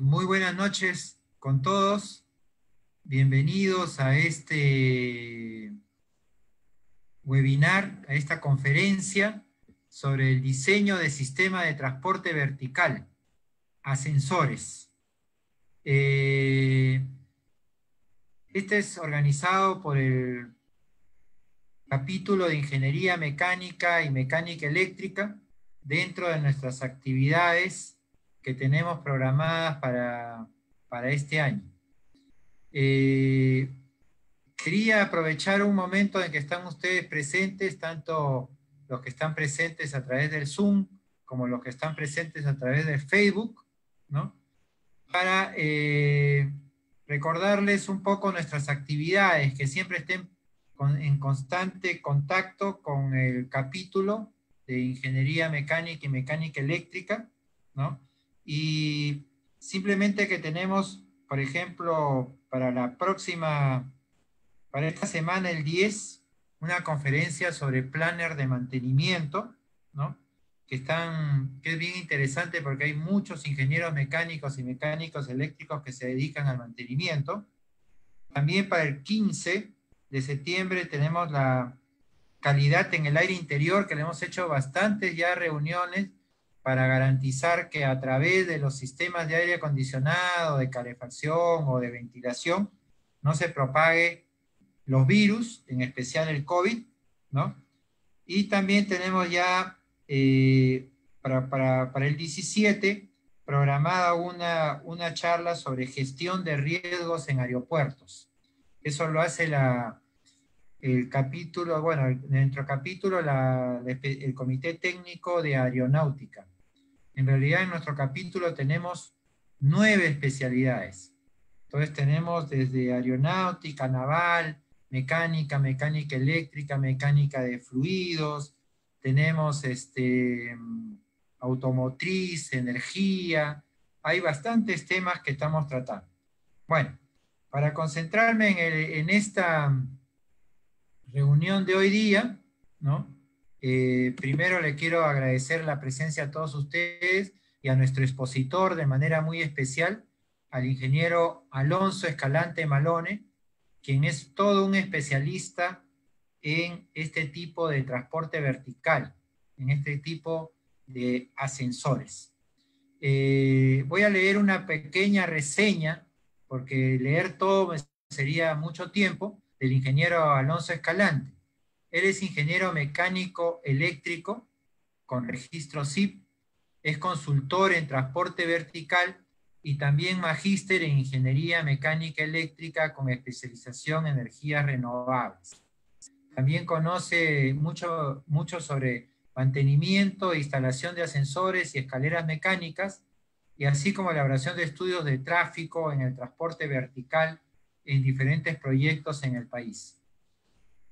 Muy buenas noches con todos. Bienvenidos a este webinar, a esta conferencia sobre el diseño de sistema de transporte vertical, ascensores. Este es organizado por el capítulo de Ingeniería Mecánica y Mecánica Eléctrica dentro de nuestras actividades que tenemos programadas para este año. Quería aprovechar un momento en que están ustedes presentes, tanto los que están presentes a través del Zoom, como los que están presentes a través de Facebook, ¿no? Para recordarles un poco nuestras actividades, que siempre estén en constante contacto con el capítulo de Ingeniería Mecánica y Mecánica Eléctrica, ¿no? Y simplemente que tenemos, por ejemplo, para esta semana, el 10, una conferencia sobre planner de mantenimiento, ¿no? Que es bien interesante porque hay muchos ingenieros mecánicos y mecánicos eléctricos que se dedican al mantenimiento. También para el 15 de septiembre tenemos la calidad en el aire interior, que le hemos hecho bastantes ya reuniones para garantizar que a través de los sistemas de aire acondicionado, de calefacción o de ventilación, no se propague los virus, en especial el COVID, ¿no? Y también tenemos ya para el 17 programada una charla sobre gestión de riesgos en aeropuertos. Eso lo hace el capítulo, bueno, nuestro capítulo, el Comité Técnico de Aeronáutica. En realidad en nuestro capítulo tenemos 9 especialidades. Entonces tenemos desde aeronáutica, naval, mecánica, mecánica eléctrica, mecánica de fluidos, tenemos automotriz, energía, hay bastantes temas que estamos tratando. Bueno, para concentrarme en esta reunión de hoy día, ¿no? Primero le quiero agradecer la presencia a todos ustedes y a nuestro expositor de manera muy especial, al ingeniero Alonso Escalante Malone, quien es todo un especialista en este tipo de transporte vertical, en este tipo de ascensores. Voy a leer una pequeña reseña, porque leer todo sería mucho tiempo, del ingeniero Alonso Escalante. Él es ingeniero mecánico eléctrico con registro SIP, es consultor en transporte vertical y también magíster en ingeniería mecánica eléctrica con especialización en energías renovables. También conoce mucho sobre mantenimiento e instalación de ascensores y escaleras mecánicas, y así como elaboración de estudios de tráfico en el transporte vertical en diferentes proyectos en el país.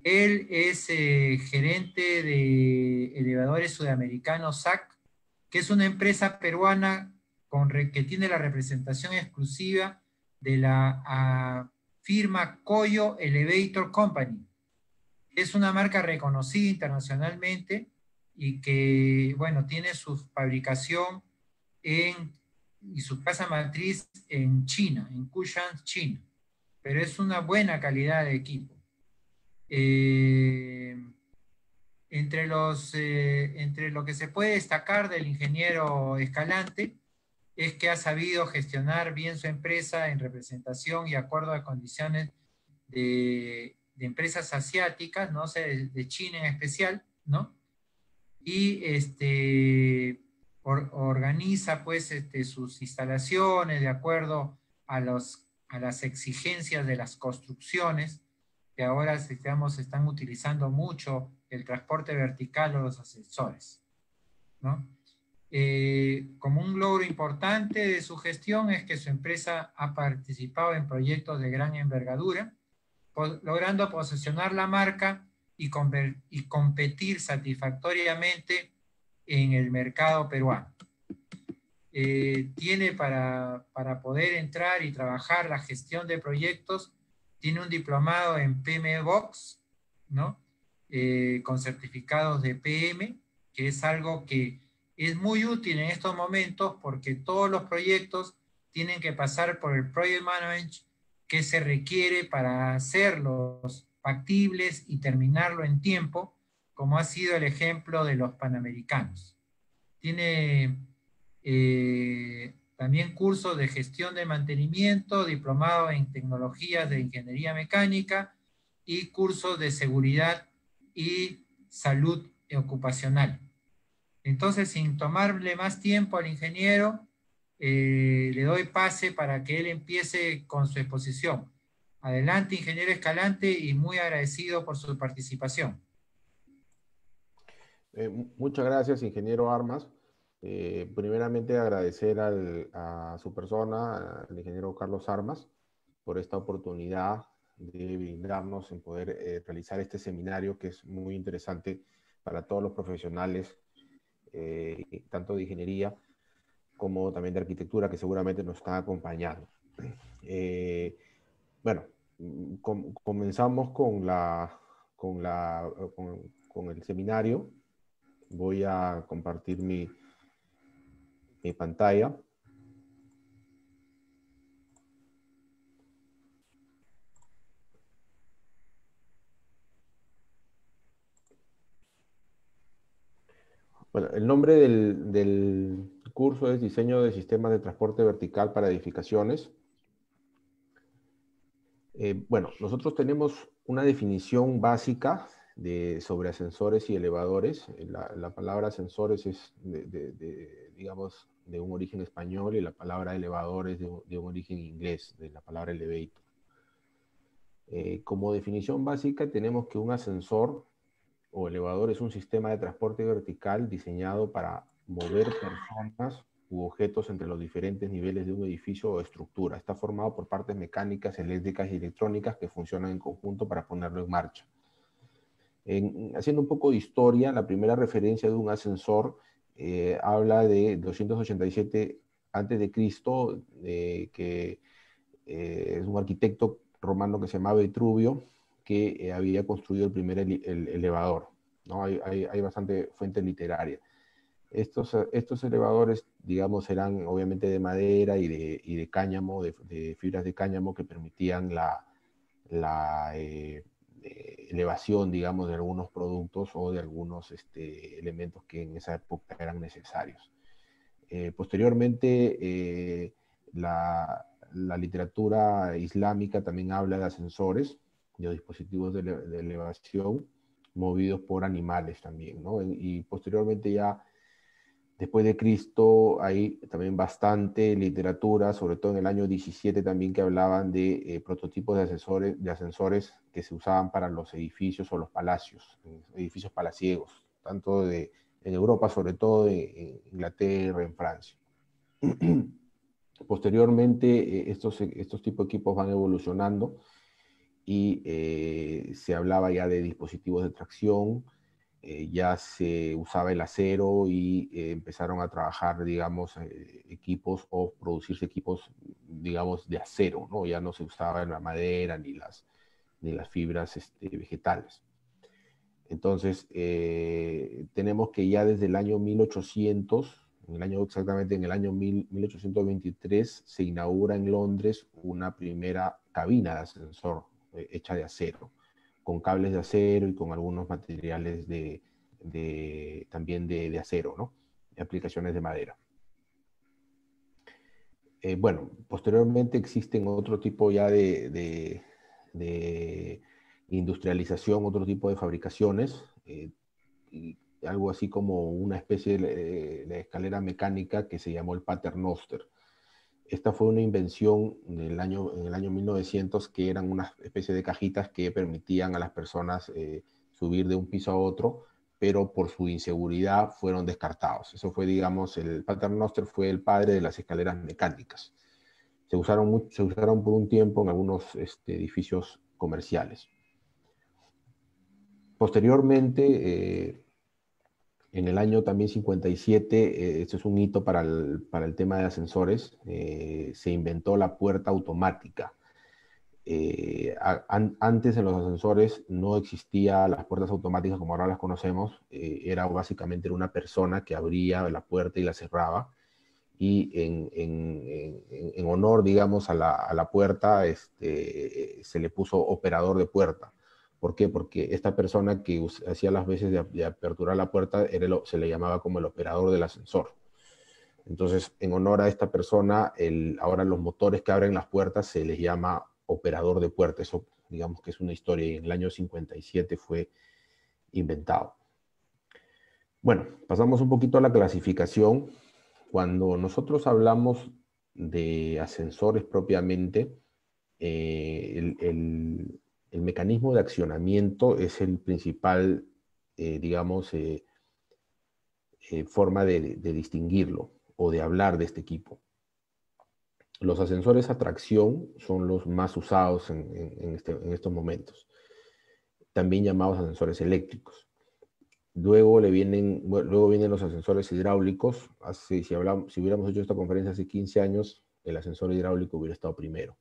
Él es gerente de Elevadores Sudamericanos SAC, que es una empresa peruana que tiene la representación exclusiva de la firma Coyo Elevator Company. Es una marca reconocida internacionalmente y que, bueno, tiene su fabricación y su casa matriz en China, en Kushan, China. Pero es una buena calidad de equipo. Entre lo que se puede destacar del ingeniero Escalante es que ha sabido gestionar bien su empresa en representación y acuerdo a condiciones de empresas asiáticas, ¿no? O sea, de China en especial, ¿no? Y organiza pues sus instalaciones de acuerdo a las exigencias de las construcciones, que ahora están utilizando mucho el transporte vertical o los ascensores, ¿no? Como un logro importante de su gestión es que su empresa ha participado en proyectos de gran envergadura, logrando posicionar la marca y competir satisfactoriamente en el mercado peruano. Tiene para poder entrar y trabajar la gestión de proyectos, tiene un diplomado en PMBOK, ¿no? Con certificados de PM, que es algo que es muy útil en estos momentos porque todos los proyectos tienen que pasar por el Project Management que se requiere para hacerlos factibles y terminarlo en tiempo, como ha sido el ejemplo de los Panamericanos. Tiene también cursos de gestión de mantenimiento, diplomado en tecnologías de ingeniería mecánica y cursos de seguridad y salud ocupacional. Entonces, sin tomarle más tiempo al ingeniero, le doy pase para que él empiece con su exposición. Adelante, ingeniero Escalante, y muy agradecido por su participación. Muchas gracias, ingeniero Armas. Primeramente agradecer a su persona, al ingeniero Carlos Armas, por esta oportunidad de brindarnos en poder realizar este seminario que es muy interesante para todos los profesionales, tanto de ingeniería como también de arquitectura, que seguramente nos están acompañando. Eh, bueno, comenzamos con el seminario. Voy a compartir mi pantalla. Bueno, el nombre del curso es Diseño de Sistemas de Transporte Vertical para Edificaciones. Bueno, nosotros tenemos una definición básica sobre ascensores y elevadores. La palabra ascensores es, digamos, de un origen español, y la palabra elevador es de un origen inglés, de la palabra elevator. Como definición básica tenemos que un ascensor o elevador es un sistema de transporte vertical diseñado para mover personas u objetos entre los diferentes niveles de un edificio o estructura. Está formado por partes mecánicas, eléctricas y electrónicas que funcionan en conjunto para ponerlo en marcha. Haciendo un poco de historia, la primera referencia de un ascensor habla de 287 a.C., que es un arquitecto romano que se llamaba Vitruvio, que había construido el primer elevador, ¿no? Hay bastante fuente literaria. Estos elevadores, digamos, eran obviamente de madera y de cáñamo, de fibras de cáñamo, que permitían la elevación, digamos, de algunos productos o de algunos elementos que en esa época eran necesarios. Posteriormente, la literatura islámica también habla de ascensores, de dispositivos de elevación movidos por animales también, ¿no? Y posteriormente ya, después de Cristo, hay también bastante literatura, sobre todo en el año 17 también, que hablaban de prototipos de ascensores que se usaban para los edificios o los palacios, edificios palaciegos, tanto en Europa, sobre todo en Inglaterra, en Francia. Posteriormente, estos tipos de equipos van evolucionando y se hablaba ya de dispositivos de tracción, ya se usaba el acero y empezaron a trabajar, digamos, equipos o producirse equipos, digamos, de acero, ¿no? Ya no se usaba la madera ni las fibras vegetales. Entonces, tenemos que ya desde el año 1800, exactamente en el año 1823, se inaugura en Londres una primera cabina de ascensor hecha de acero, con cables de acero y con algunos materiales también de acero, ¿no? De aplicaciones de madera. Bueno, posteriormente existen otro tipo ya de industrialización, otro tipo de fabricaciones, y algo así como una especie de escalera mecánica que se llamó el Paternoster. Esta fue una invención en el año 1900, que eran una especie de cajitas que permitían a las personas subir de un piso a otro, pero por su inseguridad fueron descartados. Eso fue, digamos, el Paternoster fue el padre de las escaleras mecánicas. Se usaron por un tiempo en algunos edificios comerciales. Posteriormente, en el año también 57, esto es un hito para el tema de ascensores, se inventó la puerta automática. Antes en los ascensores no existían las puertas automáticas como ahora las conocemos, era básicamente una persona que abría la puerta y la cerraba, y en honor, digamos, a la puerta, se le puso operador de puerta. ¿Por qué? Porque esta persona que hacía las veces de aperturar la puerta se le llamaba como el operador del ascensor. Entonces, en honor a esta persona, ahora los motores que abren las puertas se les llama operador de puerta. Eso, digamos que es una historia, y en el año 57 fue inventado. Bueno, pasamos un poquito a la clasificación. Cuando nosotros hablamos de ascensores propiamente, el mecanismo de accionamiento es el principal, digamos, forma de distinguirlo o de hablar de este equipo. Los ascensores a tracción son los más usados en estos momentos, también llamados ascensores eléctricos. Luego vienen los ascensores hidráulicos. Si hubiéramos hecho esta conferencia hace 15 años, el ascensor hidráulico hubiera estado primero.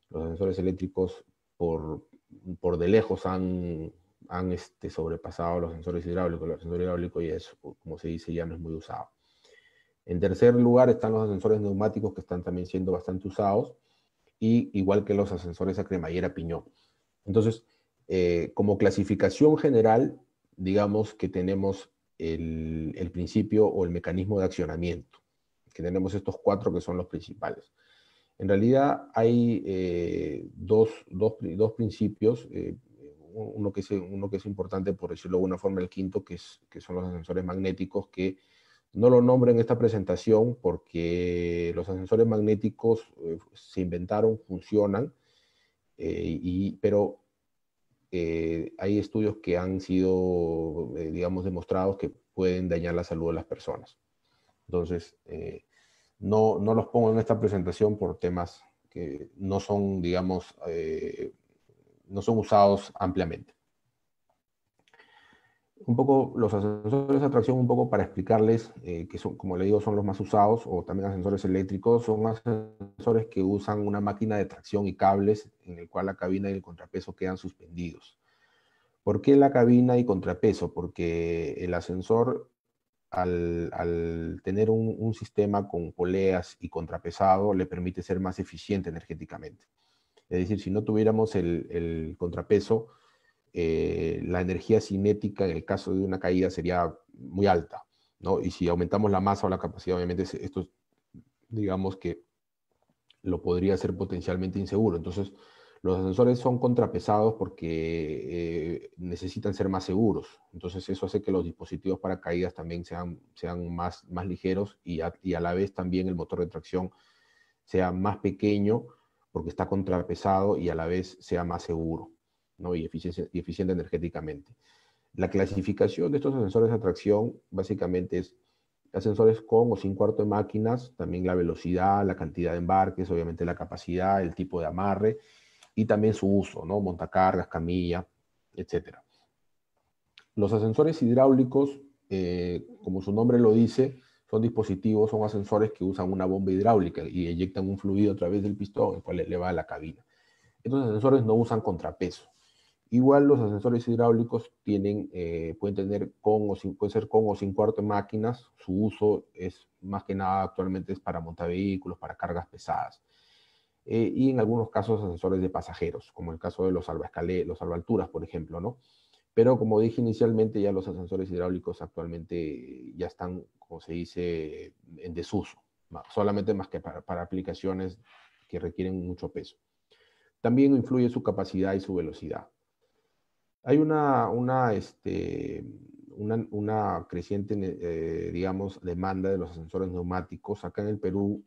Los ascensores eléctricos por de lejos han sobrepasado a los ascensores hidráulicos. El ascensor hidráulico ya es, como se dice, ya no es muy usado. En tercer lugar están los ascensores neumáticos, que están también siendo bastante usados, y igual que los ascensores a cremallera piñón. Entonces, como clasificación general, digamos que tenemos el principio o el mecanismo de accionamiento, que tenemos estos 4 que son los principales. En realidad hay dos principios, uno que es importante, por decirlo de alguna forma, el quinto, que son los ascensores magnéticos, que no lo nombro en esta presentación porque los ascensores magnéticos se inventaron, funcionan, pero hay estudios que han sido, digamos, demostrados que pueden dañar la salud de las personas. Entonces, no los pongo en esta presentación por temas que no son, digamos, no son usados ampliamente. Un poco los ascensores de atracción, un poco para explicarles, que son, como le digo, son los más usados, o también ascensores eléctricos, son ascensores que usan una máquina de tracción y cables en el cual la cabina y el contrapeso quedan suspendidos. ¿Por qué la cabina y contrapeso? Porque el ascensor, al tener un sistema con poleas y contrapesado, le permite ser más eficiente energéticamente. Es decir, si no tuviéramos el contrapeso, la energía cinética en el caso de una caída sería muy alta, ¿no? Y si aumentamos la masa o la capacidad, obviamente esto, digamos que lo podría ser potencialmente inseguro. Entonces, los ascensores son contrapesados porque necesitan ser más seguros. Entonces, eso hace que los dispositivos para caídas también sean más ligeros, y a la vez también el motor de tracción sea más pequeño porque está contrapesado, y a la vez sea más seguro, ¿no? Y eficiente energéticamente. La clasificación de estos ascensores de tracción básicamente es ascensores con o sin cuarto de máquinas, también la velocidad, la cantidad de embarques, obviamente la capacidad, el tipo de amarre y también su uso, ¿no? Montacargas, camilla, etc. Los ascensores hidráulicos, como su nombre lo dice, son dispositivos, son ascensores que usan una bomba hidráulica y eyectan un fluido a través del pistón, el cual eleva a la cabina. Estos ascensores no usan contrapeso. Igual los ascensores hidráulicos pueden ser con o sin cuarto de máquinas. Su uso es más que nada actualmente es para montavehículos, para cargas pesadas. Y en algunos casos ascensores de pasajeros, como el caso de los salvaalturas, por ejemplo, ¿no? Pero como dije inicialmente, ya los ascensores hidráulicos actualmente ya están, como se dice, en desuso, solamente más que para aplicaciones que requieren mucho peso. También influye su capacidad y su velocidad. Hay una creciente, digamos, demanda de los ascensores neumáticos. Acá en el Perú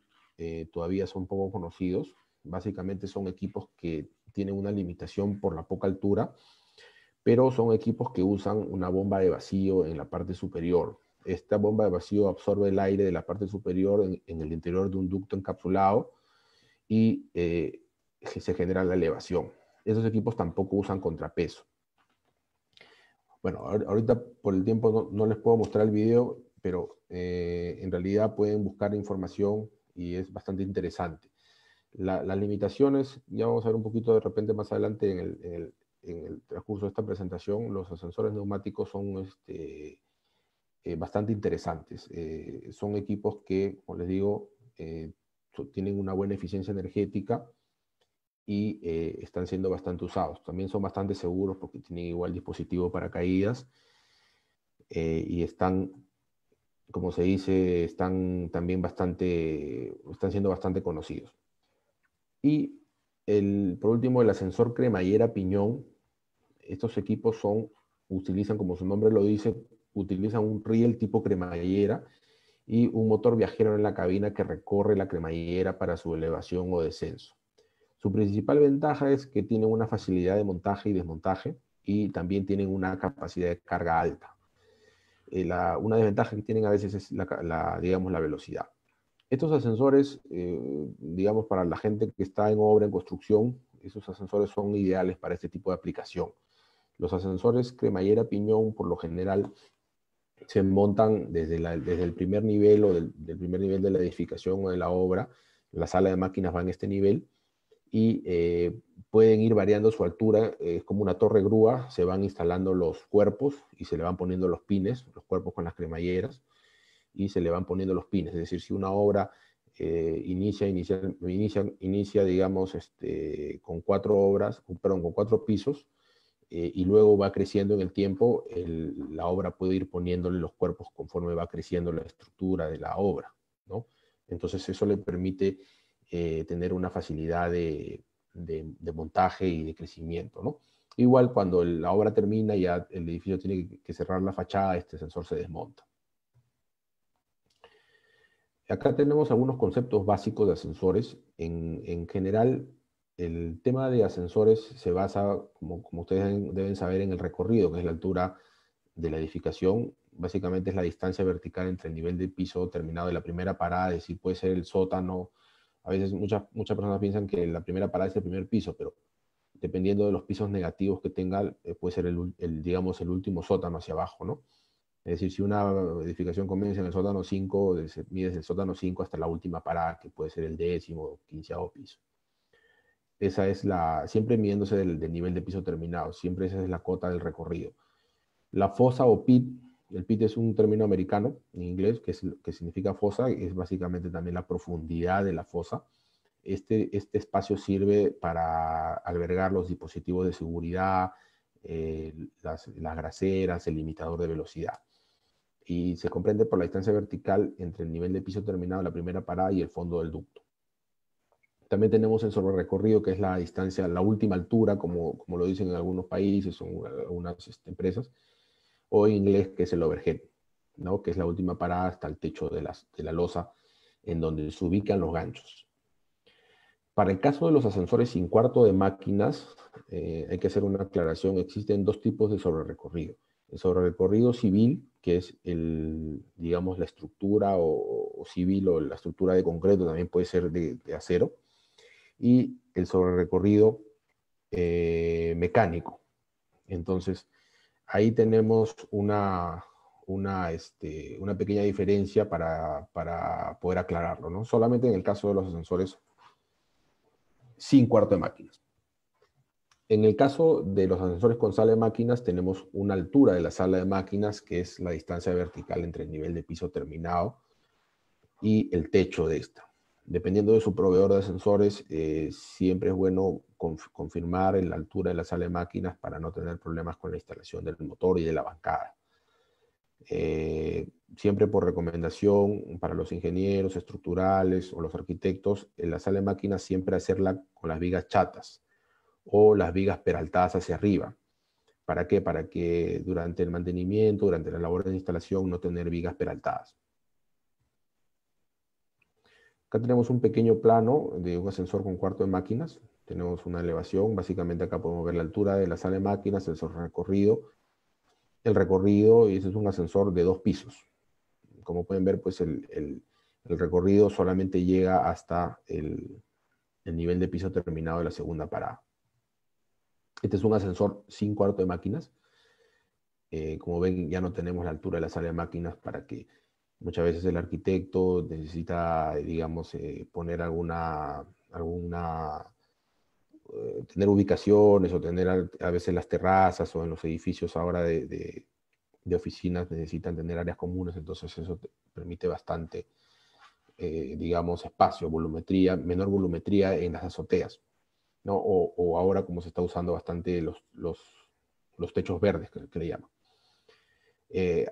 todavía son poco conocidos. Básicamente son equipos que tienen una limitación por la poca altura, pero son equipos que usan una bomba de vacío en la parte superior. Esta bomba de vacío absorbe el aire de la parte superior en el interior de un ducto encapsulado, y se genera la elevación. Esos equipos tampoco usan contrapeso. Bueno, ahorita por el tiempo no les puedo mostrar el video, pero en realidad pueden buscar información y es bastante interesante. Las limitaciones, ya vamos a ver un poquito de repente más adelante en el transcurso de esta presentación. Los ascensores neumáticos son bastante interesantes. Son equipos que, como les digo, tienen una buena eficiencia energética y están siendo bastante usados. También son bastante seguros porque tienen igual dispositivo para caídas y están, como se dice, están también están siendo bastante conocidos. Y por último, el ascensor cremallera-piñón. Estos equipos utilizan, como su nombre lo dice, utilizan un riel tipo cremallera y un motor viajero en la cabina que recorre la cremallera para su elevación o descenso. Su principal ventaja es que tienen una facilidad de montaje y desmontaje y también tienen una capacidad de carga alta. Una desventaja que tienen a veces es digamos, la velocidad. Estos ascensores, digamos, para la gente que está en obra, en construcción, esos ascensores son ideales para este tipo de aplicación. Los ascensores cremallera piñón, por lo general, se montan desde el primer nivel o del primer nivel de la edificación o de la obra. La sala de máquinas va en este nivel y pueden ir variando su altura. Es como una torre grúa, se van instalando los cuerpos y se le van poniendo los pines, los cuerpos con las cremalleras, y se le van poniendo los pines. Es decir, si una obra inicia, digamos, con con 4 pisos, y luego va creciendo en el tiempo, la obra puede ir poniéndole los cuerpos conforme va creciendo la estructura de la obra, ¿no? Entonces eso le permite tener una facilidad de montaje y de crecimiento, ¿no? Igual cuando la obra termina, ya el edificio tiene que cerrar la fachada, este sensor se desmonta. Acá tenemos algunos conceptos básicos de ascensores. En general, el tema de ascensores se basa, como ustedes deben saber, en el recorrido, que es la altura de la edificación. Básicamente es la distancia vertical entre el nivel de piso terminado de la primera parada, es decir, puede ser el sótano. A veces muchas personas piensan que la primera parada es el primer piso, pero dependiendo de los pisos negativos que tenga, puede ser digamos, el último sótano hacia abajo, ¿no? Es decir, si una edificación comienza en el sótano 5, se mide desde el sótano 5 hasta la última parada, que puede ser el 10º o 15º piso. Esa es siempre midiéndose del nivel de piso terminado, siempre esa es la cota del recorrido. La fosa o pit, el pit es un término americano en inglés que significa fosa, y es básicamente también la profundidad de la fosa. Este espacio sirve para albergar los dispositivos de seguridad, las graseras, el limitador de velocidad. Y se comprende por la distancia vertical entre el nivel de piso terminado de la primera parada y el fondo del ducto. También tenemos el sobrerecorrido, que es la distancia, la última altura, como lo dicen en algunos países o en algunas empresas, o en inglés, que es el overhead, ¿no? Que es la última parada hasta el techo de la losa en donde se ubican los ganchos. Para el caso de los ascensores sin cuarto de máquinas, hay que hacer una aclaración. Existen 2 tipos de sobrerecorrido. El sobrerecorrido civil, que es digamos, la estructura o civil, o la estructura de concreto, también puede ser de acero, y el sobrerecorrido mecánico. Entonces, ahí tenemos una pequeña diferencia para poder aclararlo, ¿no? Solamente en el caso de los ascensores sin cuarto de máquinas. En el caso de los ascensores con sala de máquinas, tenemos una altura de la sala de máquinas, que es la distancia vertical entre el nivel de piso terminado y el techo de esta. Dependiendo de su proveedor de ascensores, siempre es bueno confirmar la altura de la sala de máquinas para no tener problemas con la instalación del motor y de la bancada. Siempre por recomendación para los ingenieros estructurales o los arquitectos, en la sala de máquinas siempre hacerla con las vigas chatas o las vigas peraltadas hacia arriba. ¿Para qué? Para que durante el mantenimiento, durante la labor de instalación, no tener vigas peraltadas. Acá tenemos un pequeño plano de un ascensor con cuarto de máquinas. Tenemos una elevación. Básicamente acá podemos ver la altura de la sala de máquinas, el recorrido. El recorrido, y ese es un ascensor de 2 pisos. Como pueden ver, pues el recorrido solamente llega hasta el nivel de piso terminado de la segunda parada. Este es un ascensor sin cuarto de máquinas. Como ven, ya no tenemos la altura de la sala de máquinas para que muchas veces el arquitecto necesita, digamos, poner tener ubicaciones o tener a veces las terrazas o en los edificios ahora de de oficinas necesitan tener áreas comunes, entonces eso te permite bastante, digamos, espacio, volumetría, menor volumetría en las azoteas, ¿no? O ahora como se está usando bastante los techos verdes, que le llaman.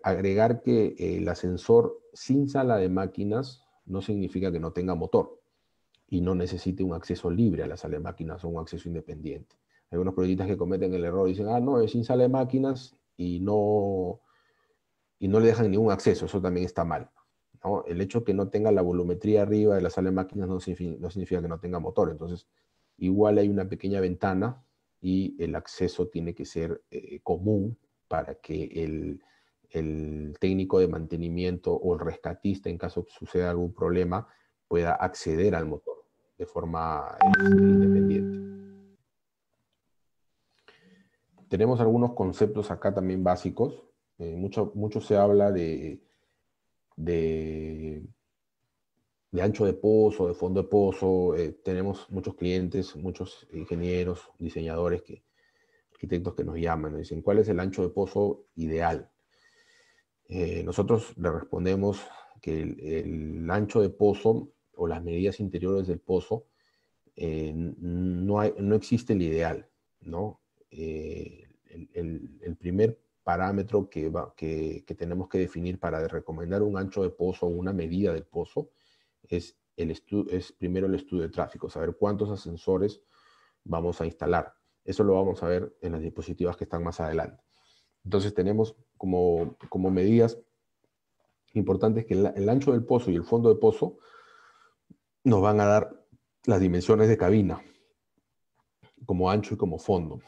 Agregar que el ascensor sin sala de máquinas no significa que no tenga motor y no necesite un acceso libre a la sala de máquinas o un acceso independiente. Hay algunos proyectistas que cometen el error y dicen, no, es sin sala de máquinas y no le dejan ningún acceso, eso también está mal, ¿no? El hecho de que no tenga la volumetría arriba de la sala de máquinas no significa que no tenga motor, entonces igual hay una pequeña ventana y el acceso tiene que ser común para que el técnico de mantenimiento o el rescatista, en caso suceda algún problema, pueda acceder al motor de forma independiente. Tenemos algunos conceptos acá también básicos. Mucho se habla de ancho de pozo, de fondo de pozo. Tenemos muchos clientes, muchos ingenieros, diseñadores, arquitectos que nos llaman, nos dicen, ¿cuál es el ancho de pozo ideal? Nosotros le respondemos que el ancho de pozo o las medidas interiores del pozo no existe el ideal, ¿no? El primer parámetro que tenemos que definir para recomendar un ancho de pozo o una medida del pozo es primero el estudio de tráfico, saber cuántos ascensores vamos a instalar. Eso lo vamos a ver en las diapositivas que están más adelante. Entonces tenemos como medidas importantes que el ancho del pozo y el fondo de pozo nos van a dar las dimensiones de cabina, como ancho y como fondo.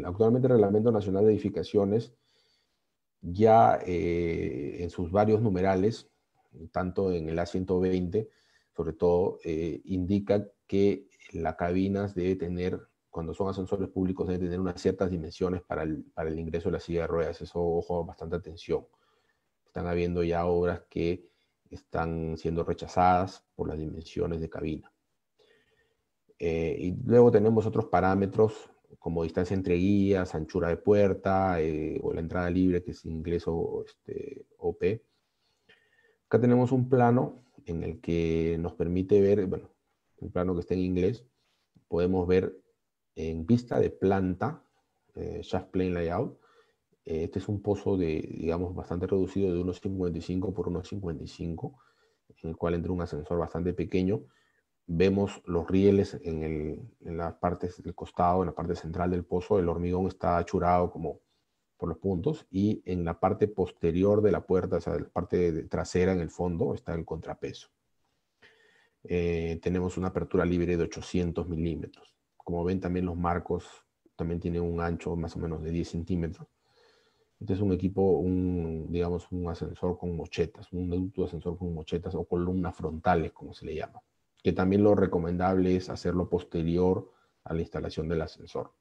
Actualmente el Reglamento Nacional de Edificaciones ya en sus varios numerales, tanto en el A120, sobre todo, indica que la cabina debe tener, cuando son ascensores públicos, debe tener unas ciertas dimensiones para el ingreso de la silla de ruedas. Eso, ojo, bastante atención. Están habiendo ya obras que están siendo rechazadas por las dimensiones de cabina. Y luego tenemos otros parámetros como distancia entre guías, anchura de puerta, o la entrada libre, que es ingreso OP. Acá tenemos un plano en el que nos permite ver, bueno, un plano que está en inglés, podemos ver en vista de planta, shaft plane layout. Este es un pozo digamos, bastante reducido de 1,55 por 1,55, en el cual entra un ascensor bastante pequeño. Vemos los rieles en las partes del costado, en la parte central del pozo. El hormigón está achurado como por los puntos, y en la parte posterior de la puerta, o sea, la parte trasera en el fondo, está el contrapeso. Tenemos una apertura libre de 800 milímetros. Como ven, también los marcos también tienen un ancho más o menos de 10 centímetros. Este es un equipo, digamos, un ascensor con mochetas, un ducto de ascensor con mochetas o columnas frontales, como se le llama. Que también lo recomendable es hacerlo posterior a la instalación del ascensor.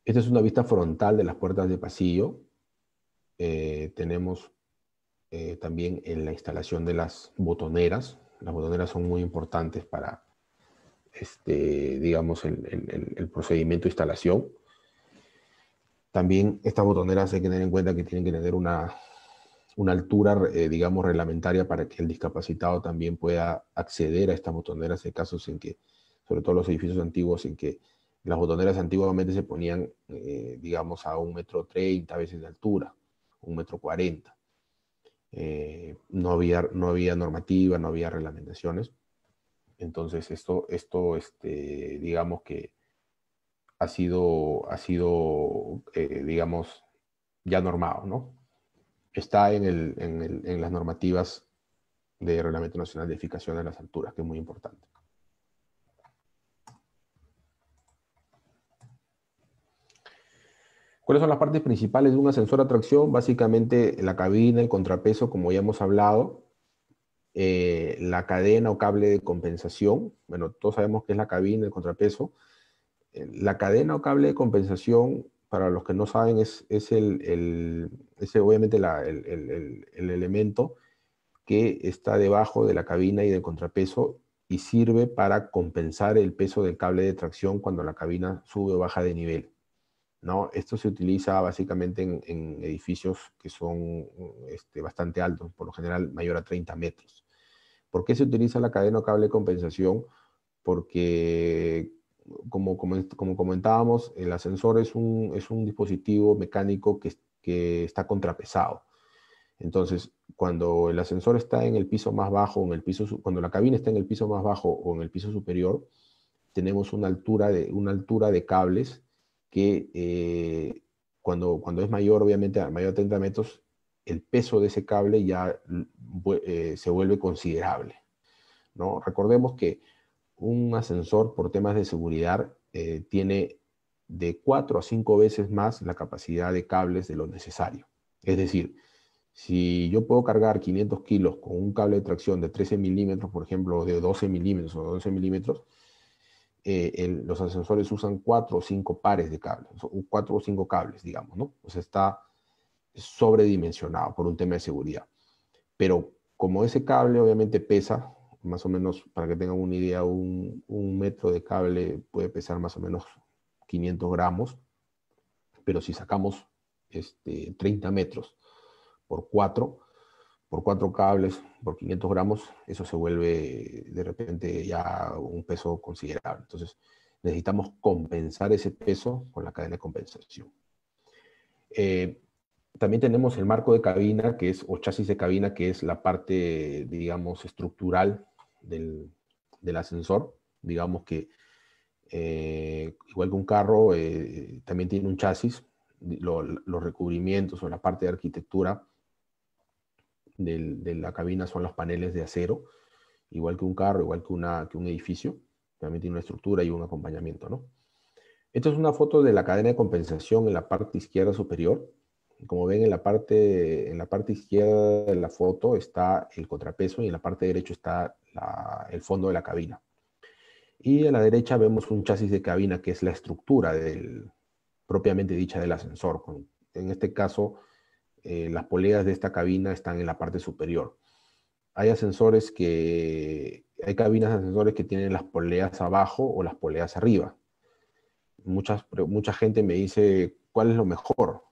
Esta es una vista frontal de las puertas de pasillo. Tenemos también en la instalación de las botoneras. Las botoneras son muy importantes para, digamos, el procedimiento de instalación. También estas botoneras hay que tener en cuenta que tienen que tener una altura, digamos, reglamentaria para que el discapacitado también pueda acceder a estas botoneras. Hay casos en que, sobre todo los edificios antiguos, en que las botoneras antiguamente se ponían, digamos, a 1,30 m a veces de altura, 1,40 m. No había normativa, no había reglamentaciones. Entonces esto digamos que ha sido digamos, ya normado, ¿no? Está en las normativas de Reglamento Nacional de Edificación de las Alturas, que es muy importante. ¿Cuáles son las partes principales de un ascensor a tracción? Básicamente la cabina, el contrapeso, como ya hemos hablado, la cadena o cable de compensación. Bueno, todos sabemos qué es la cabina, el contrapeso. La cadena o cable de compensación, para los que no saben, es obviamente el elemento que está debajo de la cabina y del contrapeso y sirve para compensar el peso del cable de tracción cuando la cabina sube o baja de nivel. ¿no? Esto se utiliza básicamente en edificios que son bastante altos, por lo general mayor a 30 metros. ¿Por qué se utiliza la cadena o cable de compensación? Porque, como comentábamos, el ascensor es un dispositivo mecánico que está contrapesado. Entonces, cuando el ascensor está en el piso más bajo, cuando la cabina está en el piso más bajo o en el piso superior, tenemos una altura de cables que cuando es mayor, obviamente, a mayor de 30 metros, el peso de ese cable ya se vuelve considerable, ¿no? Recordemos que un ascensor, por temas de seguridad, tiene de 4 a 5 veces más la capacidad de cables de lo necesario. Es decir, si yo puedo cargar 500 kilos con un cable de tracción de 13 milímetros, por ejemplo, o de 12 milímetros o 12 milímetros, los ascensores usan 4 o 5 pares de cables, o 4 o 5 cables, digamos, ¿no? O sea, está sobredimensionado por un tema de seguridad. Pero como ese cable obviamente pesa, más o menos, para que tengan una idea, un metro de cable puede pesar más o menos 500 gramos, pero si sacamos 30 metros por 4 cables, por 500 gramos, eso se vuelve de repente ya un peso considerable. Entonces, necesitamos compensar ese peso con la cadena de compensación. También tenemos el marco de cabina, o chasis de cabina, que es la parte, digamos, estructural del ascensor. Digamos que, igual que un carro, también tiene un chasis. Los recubrimientos o la parte de arquitectura de la cabina son los paneles de acero, igual que un carro, igual que un edificio. También tiene una estructura y un acompañamiento, ¿no? Esta es una foto de la cadena de compensación en la parte izquierda superior. Como ven, en la parte izquierda de la foto está el contrapeso y en la parte derecha está el fondo de la cabina. Y a la derecha vemos un chasis de cabina, que es la estructura propiamente dicha del ascensor. En este caso, las poleas de esta cabina están en la parte superior. Hay cabinas de ascensores que tienen las poleas abajo o las poleas arriba. Mucha gente me dice, ¿cuál es lo mejor?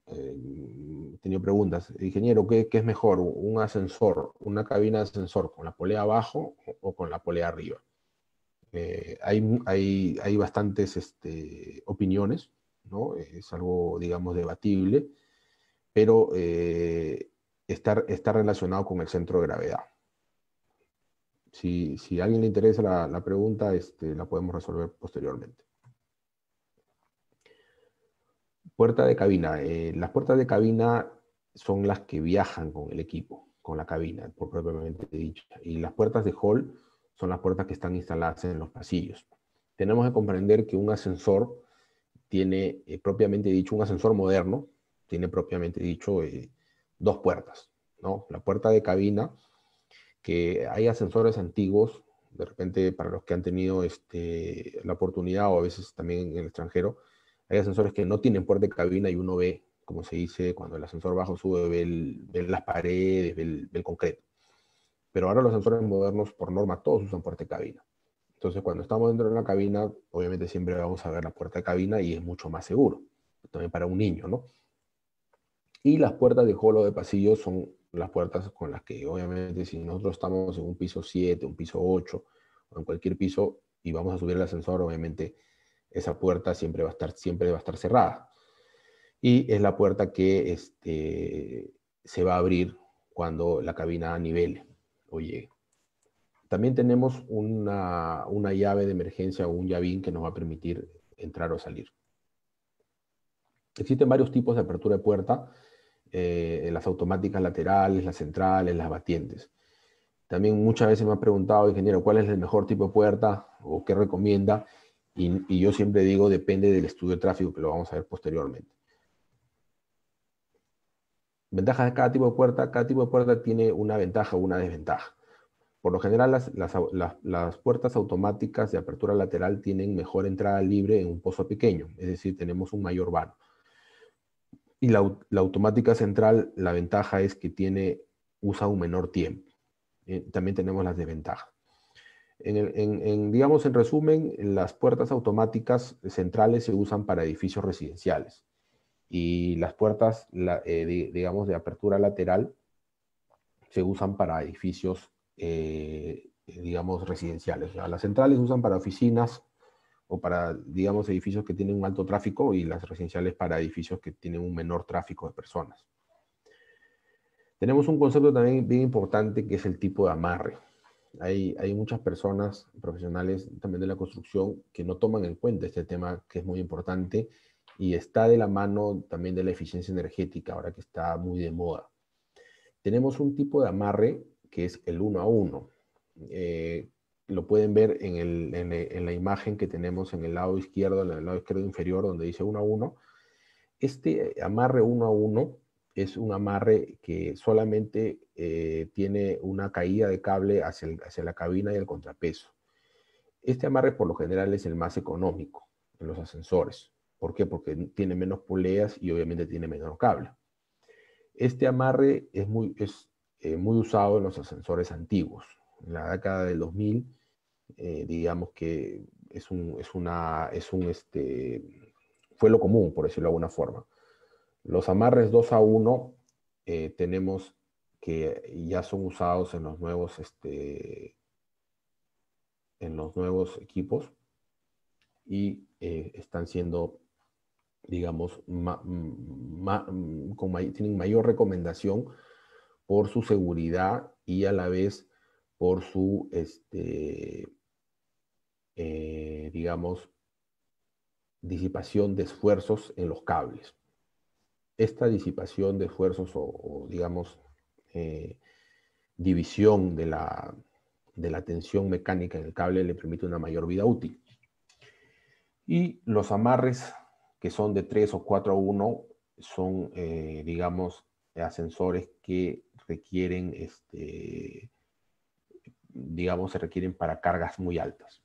He tenido preguntas. Ingeniero, ¿qué es mejor? ¿Un ascensor, una cabina de ascensor con la polea abajo o con la polea arriba? Hay bastantes opiniones, ¿no? Es algo, digamos, debatible, pero está relacionado con el centro de gravedad. Si a alguien le interesa la pregunta, la podemos resolver posteriormente. Puerta de cabina. Las puertas de cabina son las que viajan con el equipo, con la cabina, propiamente dicho. Y las puertas de hall son las puertas que están instaladas en los pasillos. Tenemos que comprender que un ascensor tiene, propiamente dicho, un ascensor moderno, tiene propiamente dicho 2 puertas, ¿no? La puerta de cabina, que hay ascensores antiguos, de repente para los que han tenido la oportunidad, o a veces también en el extranjero, hay ascensores que no tienen puerta de cabina y uno ve, como se dice, cuando el ascensor bajo sube, ve las paredes, ve el concreto. Pero ahora los ascensores modernos, por norma, todos usan puerta de cabina. Entonces, cuando estamos dentro de una cabina, obviamente siempre vamos a ver la puerta de cabina y es mucho más seguro, también para un niño, ¿no? Y las puertas de hall o de pasillo son las puertas con las que, obviamente, si nosotros estamos en un piso 7, un piso 8, o en cualquier piso, y vamos a subir el ascensor, obviamente, esa puerta siempre va a estar cerrada. Y es la puerta que se va a abrir cuando la cabina nivele o llegue. También tenemos una llave de emergencia o un llavín que nos va a permitir entrar o salir. Existen varios tipos de apertura de puerta, las automáticas laterales, las centrales, las batientes. También muchas veces me han preguntado, ingeniero, ¿cuál es el mejor tipo de puerta o qué recomienda? Y yo siempre digo, depende del estudio de tráfico, que lo vamos a ver posteriormente. Ventajas de cada tipo de puerta. Cada tipo de puerta tiene una ventaja o una desventaja. Por lo general, las puertas automáticas de apertura lateral tienen mejor entrada libre en un pozo pequeño, es decir, tenemos un mayor vano. Y la automática central, la ventaja es que usa un menor tiempo. También tenemos las desventajas. Digamos, en resumen, las puertas automáticas centrales se usan para edificios residenciales y las puertas, digamos, de apertura lateral se usan para edificios, digamos, residenciales. O sea, las centrales se usan para oficinas o para, digamos, edificios que tienen un alto tráfico y las residenciales para edificios que tienen un menor tráfico de personas. Tenemos un concepto también bien importante que es el tipo de amarre. Hay muchas personas profesionales también de la construcción que no toman en cuenta este tema que es muy importante y está de la mano también de la eficiencia energética, ahora que está muy de moda. Tenemos un tipo de amarre que es el 1 a 1. Lo pueden ver en la imagen que tenemos en el lado izquierdo, en el lado izquierdo inferior, donde dice 1 a 1. Este amarre 1 a 1 es un amarre que solamente tiene una caída de cable hacia la cabina y el contrapeso. Este amarre por lo general es el más económico en los ascensores. ¿Por qué? Porque tiene menos poleas y obviamente tiene menor cable. Este amarre es muy usado en los ascensores antiguos. En la década del 2000, digamos que fue lo común, por decirlo de alguna forma. Los amarres 2 a 1 tenemos que ya son usados en los nuevos equipos y están siendo, digamos, tienen mayor recomendación por su seguridad y a la vez por su, digamos, disipación de esfuerzos en los cables. Esta disipación de esfuerzos digamos, división de la tensión mecánica en el cable le permite una mayor vida útil. Y los amarres que son de 3 o 4 a 1 son, digamos, ascensores que requieren, digamos, se requieren para cargas muy altas.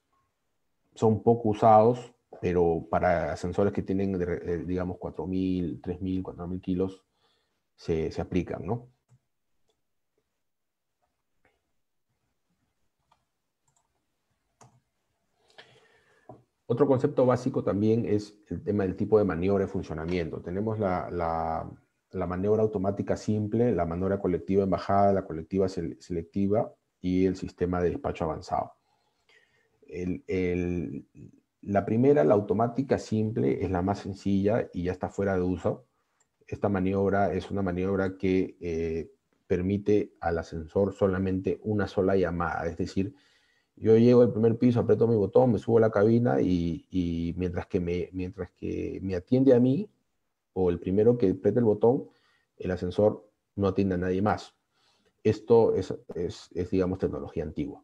Son poco usados, pero para ascensores que tienen, digamos, 4.000, 3.000, 4.000 kilos, se aplican, ¿no? Otro concepto básico también es el tema del tipo de maniobra de funcionamiento. Tenemos la maniobra automática simple, la maniobra colectiva en bajada, la colectiva selectiva y el sistema de despacho avanzado. La primera, la automática simple, es la más sencilla y ya está fuera de uso. Esta maniobra es una maniobra que permite al ascensor solamente una sola llamada, es decir, yo llego al primer piso, aprieto mi botón, me subo a la cabina y mientras que me atiende a mí, o el primero que apriete el botón, el ascensor no atiende a nadie más. Esto es digamos, tecnología antigua.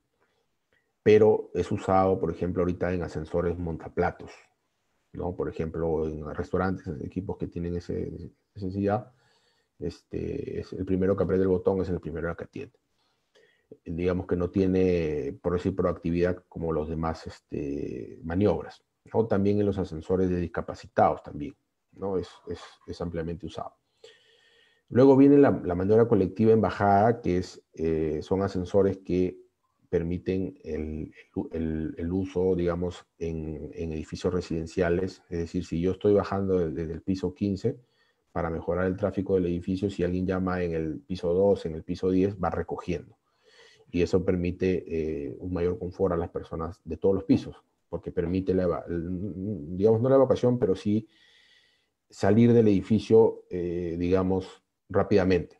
Pero es usado, por ejemplo, ahorita en ascensores montaplatos, ¿no? Por ejemplo, en restaurantes, en equipos que tienen esa necesidad, es el primero que aprieta el botón es el primero que atiende. Digamos que no tiene, por decir, proactividad como los demás maniobras. O también en los ascensores de discapacitados también, ¿no? Es ampliamente usado. Luego viene la maniobra colectiva en bajada, que son ascensores que permiten el uso, digamos, en edificios residenciales. Es decir, si yo estoy bajando desde el piso 15 para mejorar el tráfico del edificio, si alguien llama en el piso 2, en el piso 10, va recogiendo. Y eso permite un mayor confort a las personas de todos los pisos, porque permite, digamos, no la evacuación, pero sí salir del edificio, digamos, rápidamente.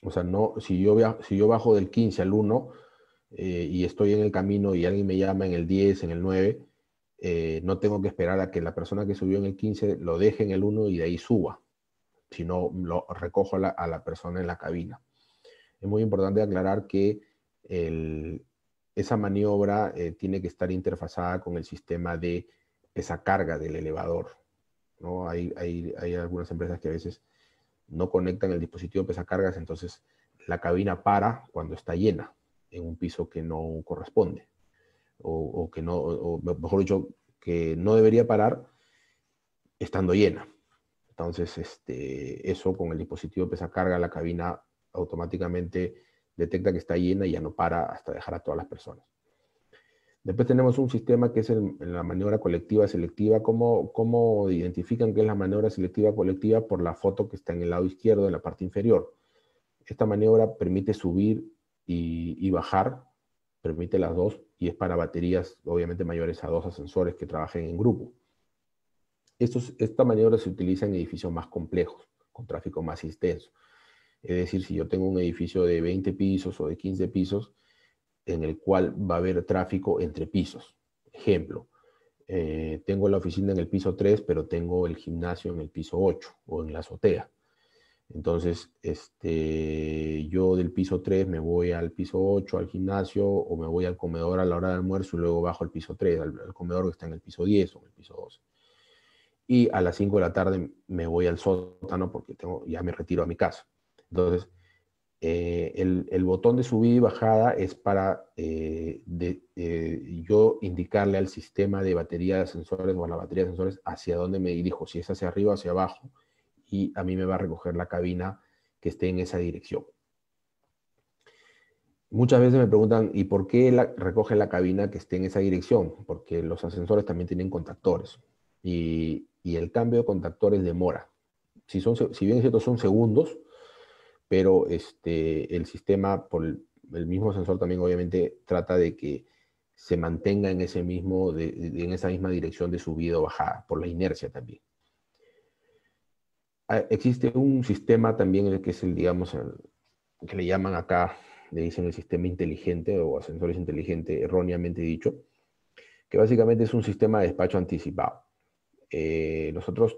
O sea, no, si yo bajo del 15 al 1 y estoy en el camino y alguien me llama en el 10, en el 9, no tengo que esperar a que la persona que subió en el 15 lo deje en el 1 y de ahí suba, sino lo recojo a la persona en la cabina. Es muy importante aclarar que esa maniobra tiene que estar interfazada con el sistema de esa carga del elevador, ¿no? Hay algunas empresas que a veces no conectan el dispositivo de pesacargas, entonces la cabina para cuando está llena en un piso que no corresponde, o que no, o mejor dicho, que no debería parar estando llena. Entonces, eso con el dispositivo de pesacarga, la cabina automáticamente detecta que está llena y ya no para hasta dejar a todas las personas. Después tenemos un sistema que es la maniobra colectiva selectiva. ¿Cómo identifican qué es la maniobra selectiva colectiva? Por la foto que está en el lado izquierdo, en la parte inferior. Esta maniobra permite subir y bajar, permite las dos, y es para baterías obviamente mayores a 2 ascensores que trabajen en grupo. Esta maniobra se utiliza en edificios más complejos, con tráfico más extenso. Es decir, si yo tengo un edificio de 20 pisos o de 15 pisos, en el cual va a haber tráfico entre pisos. Ejemplo, tengo la oficina en el piso 3, pero tengo el gimnasio en el piso 8 o en la azotea. Entonces, yo del piso 3 me voy al piso 8, al gimnasio, o me voy al comedor a la hora de almuerzo y luego bajo al piso 3, al comedor que está en el piso 10 o en el piso 12. Y a las 5 de la tarde me voy al sótano porque ya me retiro a mi casa. Entonces, el botón de subida y bajada es para yo indicarle al sistema de batería de ascensores o a la batería de ascensores hacia dónde me dirijo, si es hacia arriba o hacia abajo, y a mí me va a recoger la cabina que esté en esa dirección. Muchas veces me preguntan, ¿y por qué recoge la cabina que esté en esa dirección? Porque los ascensores también tienen contactores, y el cambio de contactores demora. Si bien es cierto, son segundos, pero el sistema, por el mismo sensor también obviamente trata de que se mantenga en esa misma dirección de subida o bajada, por la inercia también. Existe un sistema también que es digamos, que le llaman acá, le dicen el sistema inteligente o ascensores inteligentes, erróneamente dicho, que básicamente es un sistema de despacho anticipado. Nosotros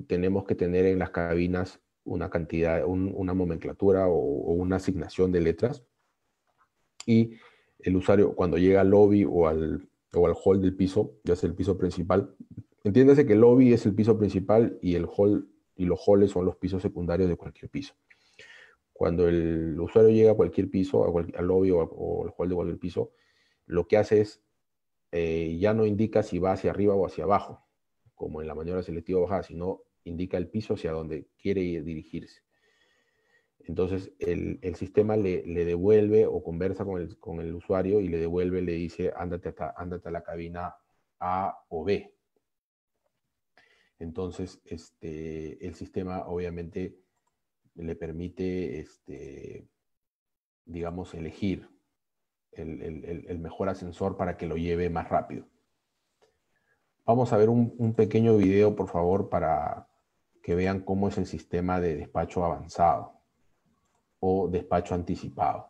tenemos que tener en las cabinas una cantidad, una nomenclatura o una asignación de letras, y el usuario cuando llega al lobby o al hall del piso, ya sea el piso principal, entiéndase que el lobby es el piso principal y el hall y los halls son los pisos secundarios de cualquier piso. Cuando el usuario llega a cualquier piso, al lobby o al hall de cualquier piso, lo que hace es, ya no indica si va hacia arriba o hacia abajo, como en la maniobra selectiva bajada, sino indica el piso hacia donde quiere dirigirse. Entonces el sistema le devuelve o conversa con el usuario y le devuelve, le dice, ándate a la cabina A o B. Entonces el sistema obviamente le permite, digamos, elegir el mejor ascensor para que lo lleve más rápido. Vamos a ver un pequeño video, por favor, para que vean cómo es el sistema de despacho avanzado o despacho anticipado.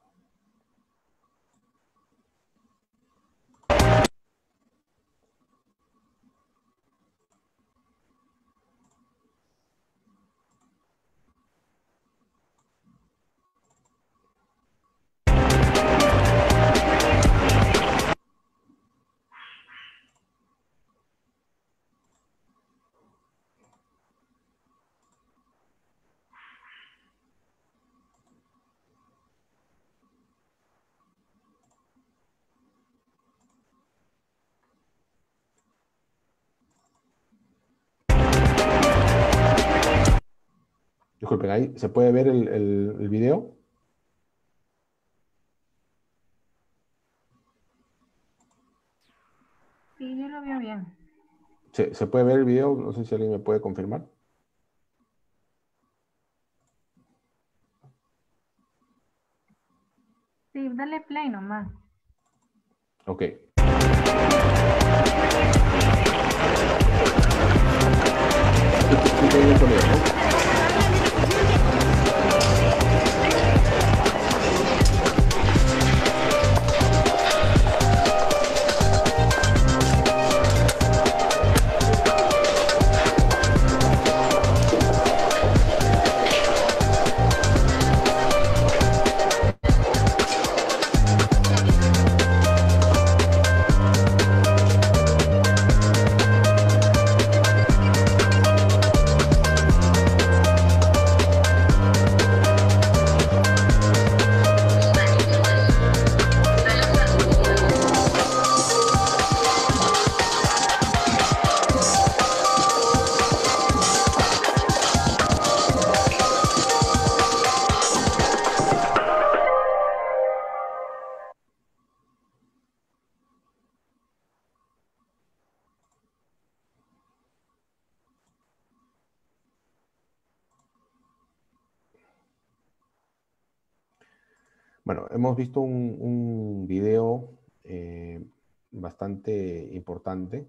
Disculpen, ahí se puede ver el video. Sí, yo lo veo bien. ¿Se puede ver el video? No sé si alguien me puede confirmar. Sí, dale play nomás. Ok. Bueno, hemos visto un video bastante importante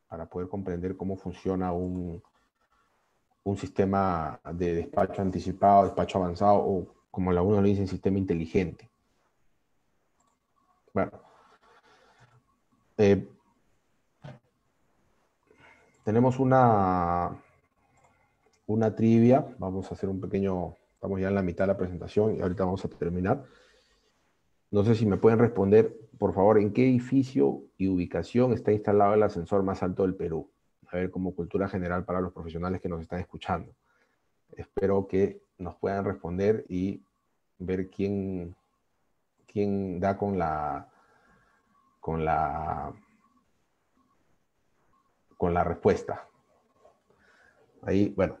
para poder comprender cómo funciona un sistema de despacho anticipado, despacho avanzado, o como la uno le dice, sistema inteligente. Bueno, tenemos una trivia. Vamos a hacer un pequeño, estamos ya en la mitad de la presentación y ahorita vamos a terminar. No sé si me pueden responder, por favor, ¿en qué edificio y ubicación está instalado el ascensor más alto del Perú? A ver, como cultura general para los profesionales que nos están escuchando. Espero que nos puedan responder y ver quién da con la respuesta. Ahí, bueno,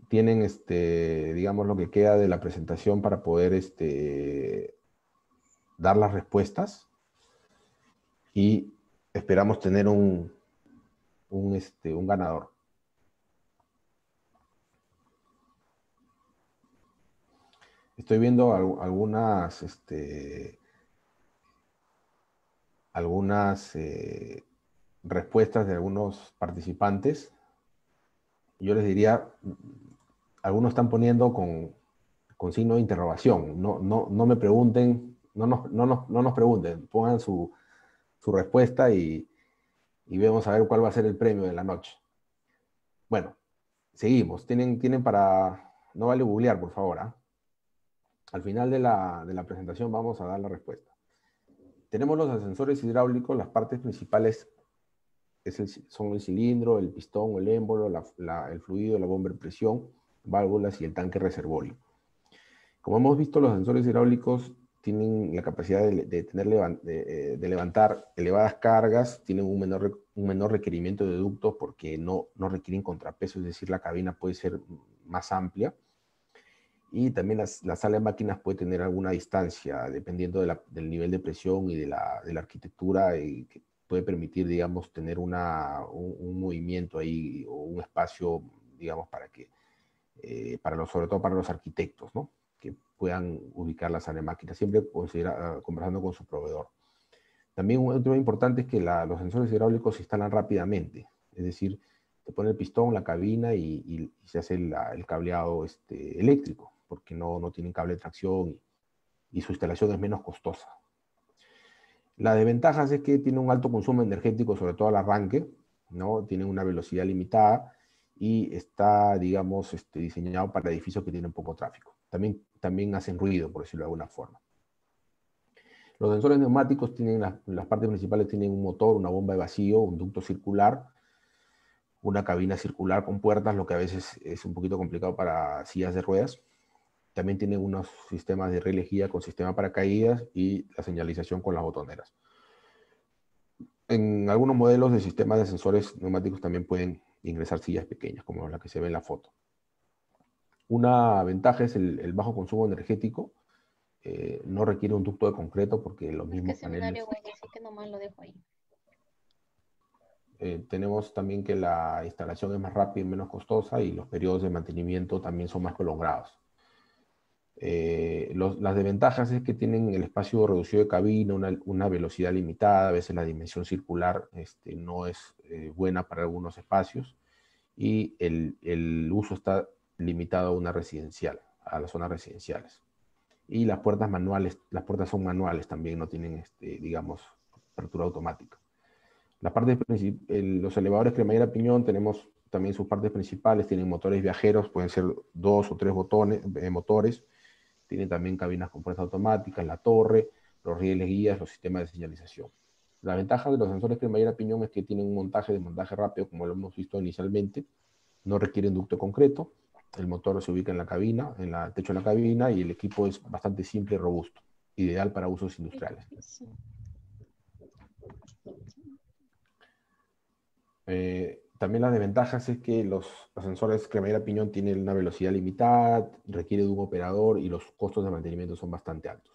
tienen, digamos, lo que queda de la presentación para poder dar las respuestas y esperamos tener un ganador. Estoy viendo algunas respuestas de algunos participantes. Yo les diría, algunos están poniendo con signo de interrogación. No me pregunten, no nos pregunten, pongan su respuesta y vamos a ver cuál va a ser el premio de la noche. Bueno, seguimos. Tienen para... No vale googlear, por favor. Al final de la presentación vamos a dar la respuesta. Tenemos los ascensores hidráulicos, las partes principales son el cilindro, el pistón, el émbolo, el fluido, la bomba de presión, válvulas y el tanque reservorio. Como hemos visto, los ascensores hidráulicos tienen la capacidad de levantar elevadas cargas, tienen un menor requerimiento de ductos porque no requieren contrapeso, es decir, la cabina puede ser más amplia. Y también la sala de máquinas puede tener alguna distancia, dependiendo del nivel de presión y de la arquitectura, que puede permitir, digamos, tener un movimiento ahí, o un espacio, digamos, sobre todo para los arquitectos, ¿no? Que puedan ubicar la sala de máquinas, siempre conversando con su proveedor. También un tema importante es que los sensores hidráulicos se instalan rápidamente, es decir, te pone el pistón, la cabina y se hace el cableado eléctrico, porque no tienen cable de tracción y su instalación es menos costosa. La desventaja es que tiene un alto consumo energético, sobre todo al arranque, ¿no? Tiene una velocidad limitada y está, digamos, diseñado para edificios que tienen poco tráfico. También hacen ruido, por decirlo de alguna forma. Los sensores neumáticos tienen, las partes principales tienen un motor, una bomba de vacío, un ducto circular, una cabina circular con puertas, lo que a veces es un poquito complicado para sillas de ruedas. También tienen unos sistemas de relé guía con sistema paracaídas y la señalización con las botoneras. En algunos modelos de sistemas de sensores neumáticos también pueden ingresar sillas pequeñas, como la que se ve en la foto. Una ventaja es el bajo consumo energético. No requiere un ducto de concreto porque los mismos paneles... Así que nomás lo dejo ahí. Tenemos también que la instalación es más rápida y menos costosa y los periodos de mantenimiento también son más prolongados. Las desventajas es que tienen el espacio reducido de cabina, una velocidad limitada, a veces la dimensión circular no es buena para algunos espacios y el uso está limitado a las zonas residenciales. Y las puertas son manuales también, no tienen, digamos, apertura automática. Los elevadores cremallera piñón tenemos también sus partes principales, tienen motores viajeros, pueden ser 2 o 3 motores, tienen también cabinas con puertas automáticas, la torre, los rieles guías, los sistemas de señalización. La ventaja de los sensores cremallera piñón es que tienen un montaje rápido, como lo hemos visto inicialmente, no requieren ducto concreto, el motor se ubica en la cabina, en el techo de la cabina, y el equipo es bastante simple y robusto, ideal para usos industriales. También las desventajas es que los ascensores cremallera piñón tienen una velocidad limitada, requiere de un operador y los costos de mantenimiento son bastante altos.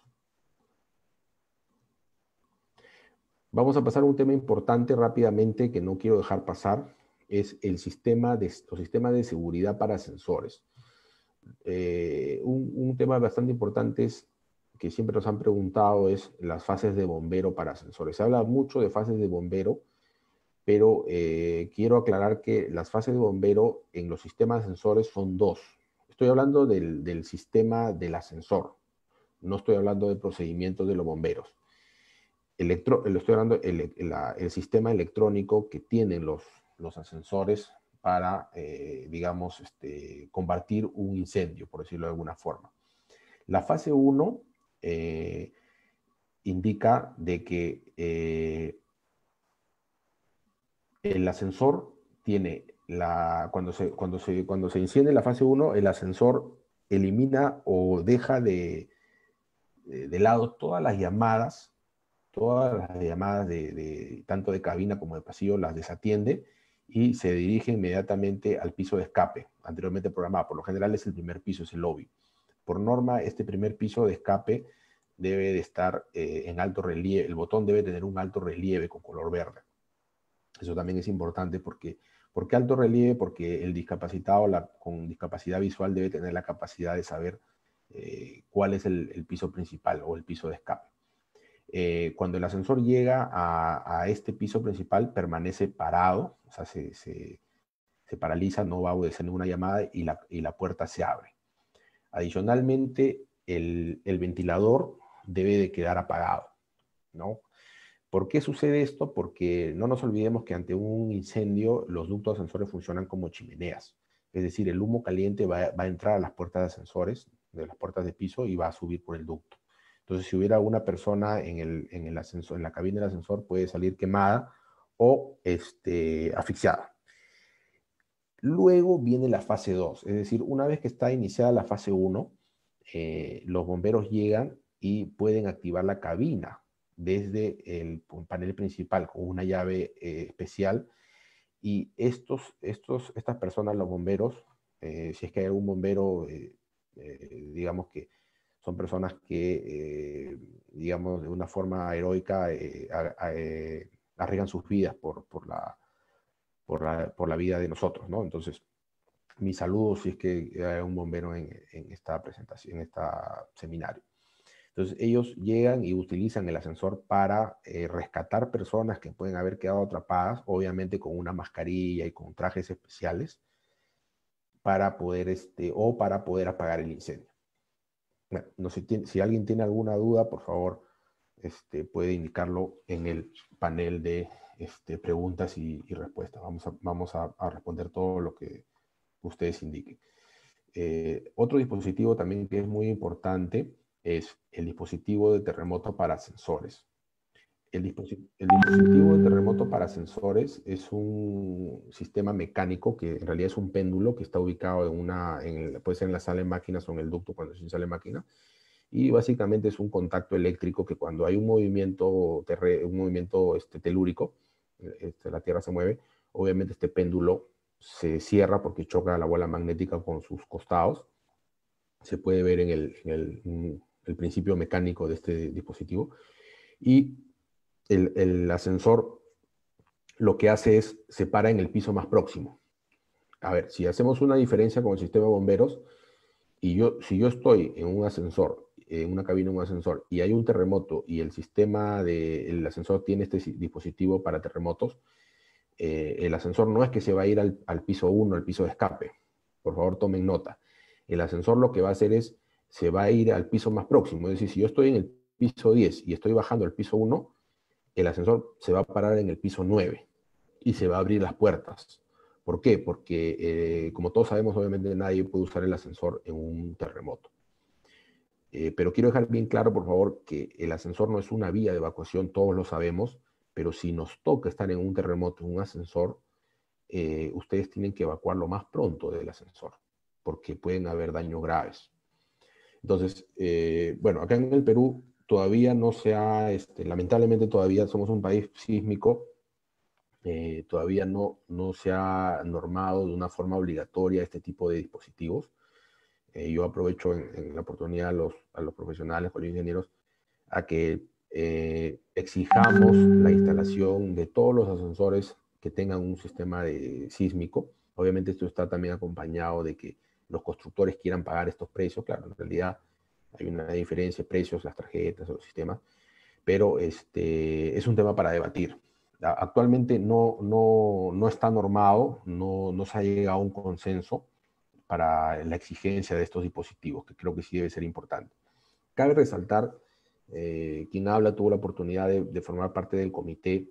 Vamos a pasar a un tema importante rápidamente que no quiero dejar pasar, es los sistemas de seguridad para ascensores. Un tema bastante importante es que siempre nos han preguntado es las fases de bombero para ascensores. Se habla mucho de fases de bombero, pero quiero aclarar que las fases de bombero en los sistemas de ascensores son dos. Estoy hablando del sistema del ascensor, no estoy hablando de procedimientos de los bomberos. Estoy hablando el sistema electrónico que tienen los ascensores para, digamos, combatir un incendio, por decirlo de alguna forma. La fase 1 indica de que el ascensor tiene cuando se enciende la fase 1, el ascensor elimina o deja de lado todas las llamadas tanto de cabina como de pasillo las desatiende y se dirige inmediatamente al piso de escape, anteriormente programado. Por lo general es el primer piso, es el lobby. Por norma, este primer piso de escape debe de estar en alto relieve, el botón debe tener un alto relieve con color verde. Eso también es importante porque, ¿por qué alto relieve? Porque el discapacitado con discapacidad visual debe tener la capacidad de saber cuál es el piso principal o el piso de escape. Cuando el ascensor llega a este piso principal, permanece parado, o sea, se paraliza, no va a obedecer ninguna llamada y la puerta se abre. Adicionalmente, el ventilador debe de quedar apagado, ¿no? ¿Por qué sucede esto? Porque no nos olvidemos que ante un incendio los ductos de ascensores funcionan como chimeneas. Es decir, el humo caliente va a entrar a las puertas de ascensores, de las puertas de piso, y va a subir por el ducto. Entonces, si hubiera una persona en el ascensor, en la cabina del ascensor, puede salir quemada o asfixiada. Luego viene la fase 2, es decir, una vez que está iniciada la fase 1, los bomberos llegan y pueden activar la cabina desde el panel principal con una llave especial, y estas personas, los bomberos, si es que hay algún bombero, digamos que son personas que, digamos, de una forma heroica arriesgan sus vidas por la vida de nosotros, ¿no? Entonces, mis saludos si es que hay un bombero en esta presentación, en este seminario. Entonces, ellos llegan y utilizan el ascensor para rescatar personas que pueden haber quedado atrapadas, obviamente con una mascarilla y con trajes especiales, para poder, para poder apagar el incendio. Bueno, no sé, si alguien tiene alguna duda, por favor, puede indicarlo en el panel de preguntas y respuestas. Vamos a responder todo lo que ustedes indiquen. Otro dispositivo también que es muy importante es el dispositivo de terremoto para ascensores. El dispositivo de terremoto para ascensores es un sistema mecánico que en realidad es un péndulo que está ubicado puede ser en la sala de máquinas o en el ducto cuando es en sala de máquinas, y básicamente es un contacto eléctrico que cuando hay un movimiento telúrico, la Tierra se mueve, obviamente este péndulo se cierra porque choca la bola magnética con sus costados. Se puede ver en el principio mecánico de este dispositivo. Y el ascensor lo que hace es se para en el piso más próximo. A ver, si hacemos una diferencia con el sistema de bomberos, si yo estoy en un ascensor, en una cabina, en un ascensor, y hay un terremoto y el sistema del ascensor tiene este dispositivo para terremotos, el ascensor no es que se va a ir al piso 1, al piso de escape. Por favor, tomen nota. El ascensor lo que va a hacer es, se va a ir al piso más próximo. Es decir, si yo estoy en el piso 10 y estoy bajando al piso 1, el ascensor se va a parar en el piso 9 y se va a abrir las puertas. ¿Por qué? Porque, como todos sabemos, obviamente nadie puede usar el ascensor en un terremoto. Pero quiero dejar bien claro, por favor, que el ascensor no es una vía de evacuación, todos lo sabemos, pero si nos toca estar en un terremoto, en un ascensor, ustedes tienen que evacuar lo más pronto del ascensor, porque pueden haber daños graves. Entonces, bueno, acá en el Perú todavía no se ha, lamentablemente todavía somos un país sísmico, todavía no se ha normado de una forma obligatoria este tipo de dispositivos. Yo aprovecho en la oportunidad a los profesionales, a los ingenieros, a que exijamos la instalación de todos los ascensores que tengan un sistema sísmico. Obviamente esto está también acompañado de que los constructores quieran pagar estos precios. Claro, en realidad Hay una diferencia de precios, las tarjetas, los sistemas, pero es un tema para debatir. Actualmente no está normado, no se ha llegado a un consenso para la exigencia de estos dispositivos, que creo que sí debe ser importante. Cabe resaltar, quien habla tuvo la oportunidad de formar parte del comité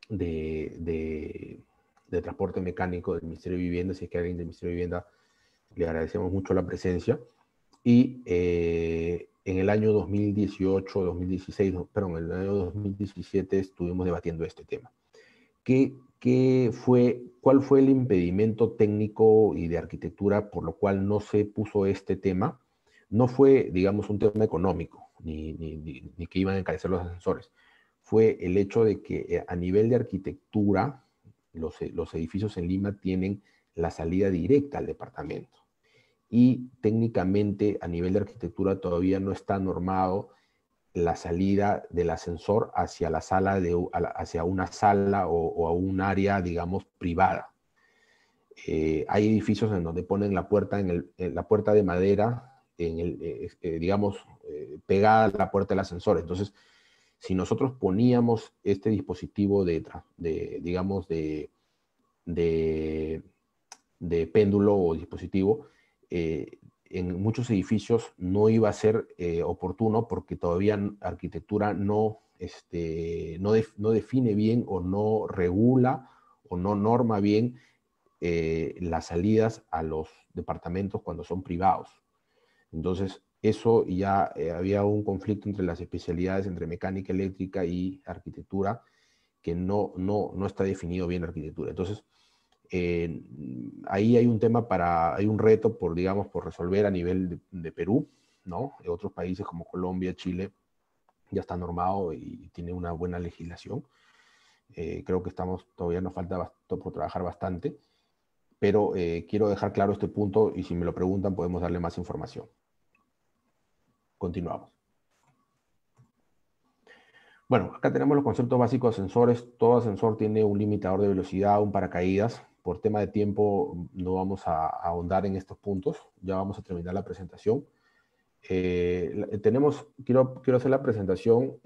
de transporte mecánico del Ministerio de Vivienda. Si es que alguien del Ministerio de Vivienda, le agradecemos mucho la presencia. Y en el año 2018, 2016, perdón, en el año 2017 estuvimos debatiendo este tema. ¿Cuál fue el impedimento técnico y de arquitectura por lo cual no se puso este tema? No fue, digamos, un tema económico, ni que iban a encarecer los ascensores. Fue el hecho de que a nivel de arquitectura, los edificios en Lima tienen la salida directa al departamento. Y técnicamente, a nivel de arquitectura, todavía no está normado la salida del ascensor hacia la sala hacia una sala o a un área, digamos, privada. Hay edificios en donde ponen la puerta, en la puerta de madera, digamos, pegada a la puerta del ascensor. Entonces, si nosotros poníamos este dispositivo digamos, de péndulo o dispositivo, en muchos edificios no iba a ser oportuno porque todavía arquitectura no define bien o no regula o no norma bien las salidas a los departamentos cuando son privados. Entonces, eso ya había un conflicto entre las especialidades, entre mecánica eléctrica y arquitectura, que no está definido bien la arquitectura. Entonces, ahí hay un tema hay un reto digamos, por resolver a nivel de Perú, ¿no? En otros países como Colombia, Chile, ya está normado y tiene una buena legislación. Creo que todavía nos falta por trabajar bastante, pero quiero dejar claro este punto y si me lo preguntan podemos darle más información. Continuamos. Bueno, acá tenemos los conceptos básicos de ascensores. Todo ascensor tiene un limitador de velocidad, un paracaídas. Por tema de tiempo no vamos a ahondar en estos puntos. Ya vamos a terminar la presentación. Quiero hacer la presentación.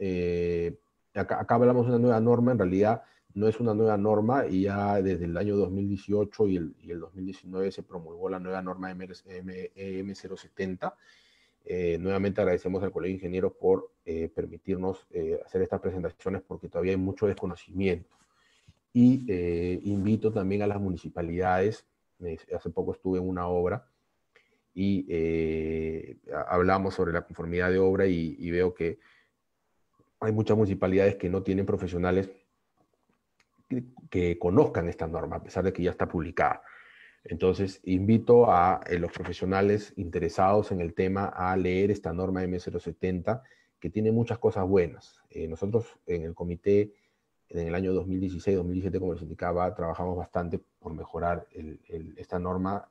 Acá hablamos de una nueva norma. En realidad no es una nueva norma y ya desde el año 2018 y el 2019 se promulgó la nueva norma EM070. Nuevamente agradecemos al Colegio de Ingenieros por permitirnos hacer estas presentaciones porque todavía hay mucho desconocimiento. Y invito también a las municipalidades. Hace poco estuve en una obra y hablamos sobre la conformidad de obra y veo que hay muchas municipalidades que no tienen profesionales que conozcan esta norma, a pesar de que ya está publicada. Entonces, invito a los profesionales interesados en el tema a leer esta norma M070, que tiene muchas cosas buenas. Nosotros en el comité, en el año 2016-2017, como les indicaba, trabajamos bastante por mejorar esta norma.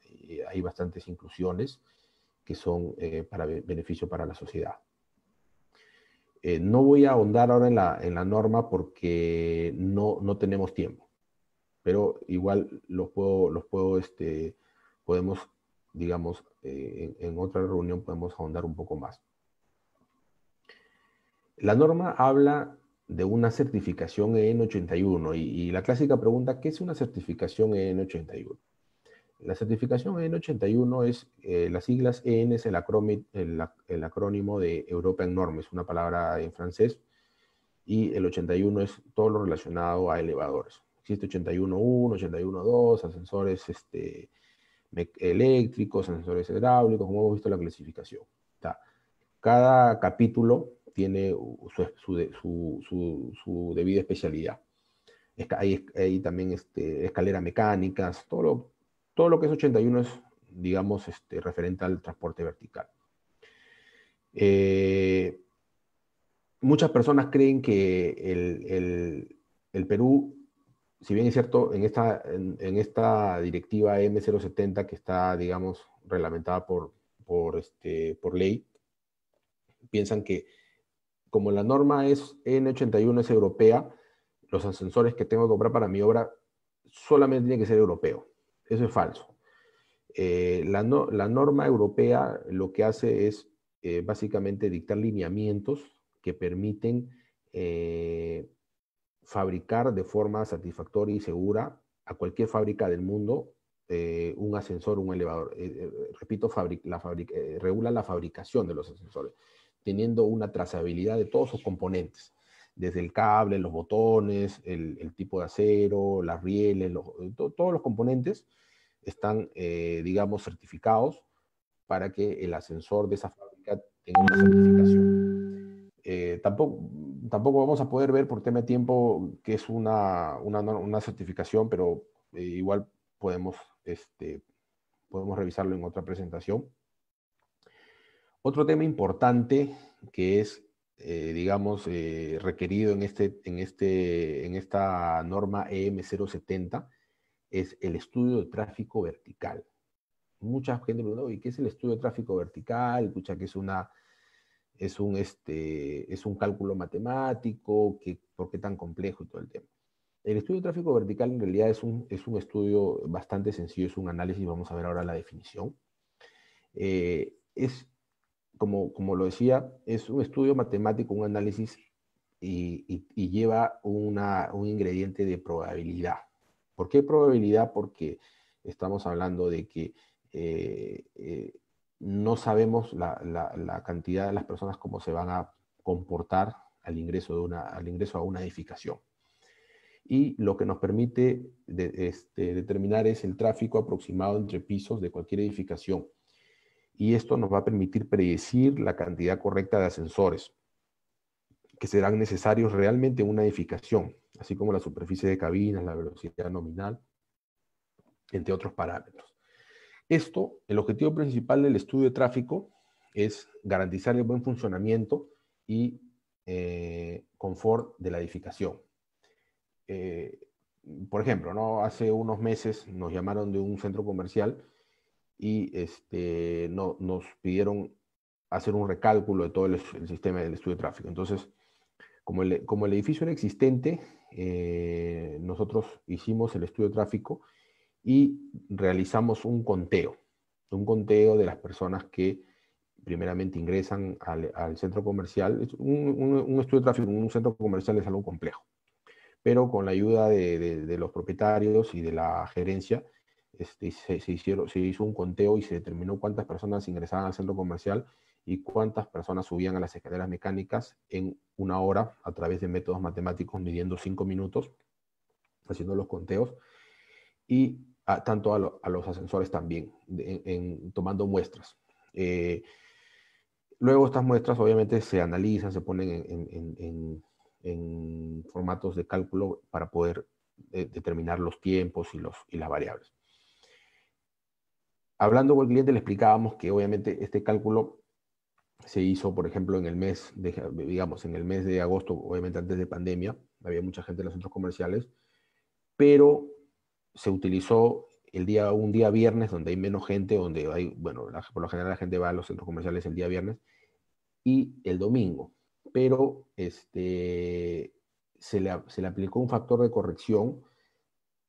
Hay bastantes inclusiones que son para beneficio para la sociedad. No voy a ahondar ahora en la norma porque no tenemos tiempo, pero igual podemos, digamos, en otra reunión podemos ahondar un poco más. La norma habla de una certificación EN 81 y la clásica pregunta, ¿qué es una certificación EN 81? La certificación EN 81 es, las siglas EN es el acrónimo de European Norm, es una palabra en francés, y el 81 es todo lo relacionado a elevadores. Existe 81.1, 81.2, ascensores eléctricos, ascensores hidráulicos, como hemos visto en la clasificación. Cada capítulo tiene su debida especialidad. Hay también escalera mecánicas, todo lo que es 81 es, digamos, referente al transporte vertical. Muchas personas creen que el Perú, si bien es cierto, en esta directiva M070 que está, digamos, reglamentada por ley, piensan que como la norma es N81 es europea, los ascensores que tengo que comprar para mi obra solamente tienen que ser europeos. Eso es falso. La norma europea lo que hace es básicamente dictar lineamientos que permiten fabricar de forma satisfactoria y segura a cualquier fábrica del mundo un ascensor, un elevador. Repito, regula la fabricación de los ascensores, teniendo una trazabilidad de todos sus componentes, desde el cable, los botones, el tipo de acero, las rieles, todos los componentes están, digamos, certificados para que el ascensor de esa fábrica tenga una certificación. Tampoco vamos a poder ver por tema de tiempo que es una certificación, pero igual podemos revisarlo en otra presentación. Otro tema importante que es, digamos, requerido en esta norma EM 070 es el estudio de tráfico vertical. Mucha gente me pregunta, ¿y qué es el estudio de tráfico vertical? Escucha que es un cálculo matemático, ¿por qué tan complejo y todo el tema? El estudio de tráfico vertical en realidad es un estudio bastante sencillo, es un análisis, vamos a ver ahora la definición. Como lo decía, es un estudio matemático, un análisis, y lleva un ingrediente de probabilidad. ¿Por qué probabilidad? Porque estamos hablando de que no sabemos la cantidad de las personas cómo se van a comportar al ingreso a una edificación. Y lo que nos permite determinar es el tráfico aproximado entre pisos de cualquier edificación. Y esto nos va a permitir predecir la cantidad correcta de ascensores que serán necesarios realmente en una edificación, así como la superficie de cabinas, la velocidad nominal, entre otros parámetros. El objetivo principal del estudio de tráfico es garantizar el buen funcionamiento y confort de la edificación. Por ejemplo, ¿no? Hace unos meses nos llamaron de un centro comercial y nos pidieron hacer un recálculo de todo el sistema del estudio de tráfico. Entonces, como el edificio era existente, nosotros hicimos el estudio de tráfico y realizamos un conteo de las personas que primeramente ingresan al centro comercial. Un estudio de tráfico en un centro comercial es algo complejo, pero con la ayuda de los propietarios y de la gerencia, se hizo un conteo y se determinó cuántas personas ingresaban al centro comercial y cuántas personas subían a las escaleras mecánicas en una hora a través de métodos matemáticos, midiendo 5 minutos, haciendo los conteos, y tanto a los ascensores también, tomando muestras. Luego estas muestras obviamente se analizan, se ponen en formatos de cálculo para poder determinar los tiempos y las variables. Hablando con el cliente le explicábamos que obviamente este cálculo se hizo, por ejemplo, en el mes de agosto, obviamente antes de pandemia, había mucha gente en los centros comerciales, pero se utilizó un día viernes donde hay menos gente, donde hay, bueno, por lo general la gente va a los centros comerciales el día viernes, y el domingo, pero se le aplicó un factor de corrección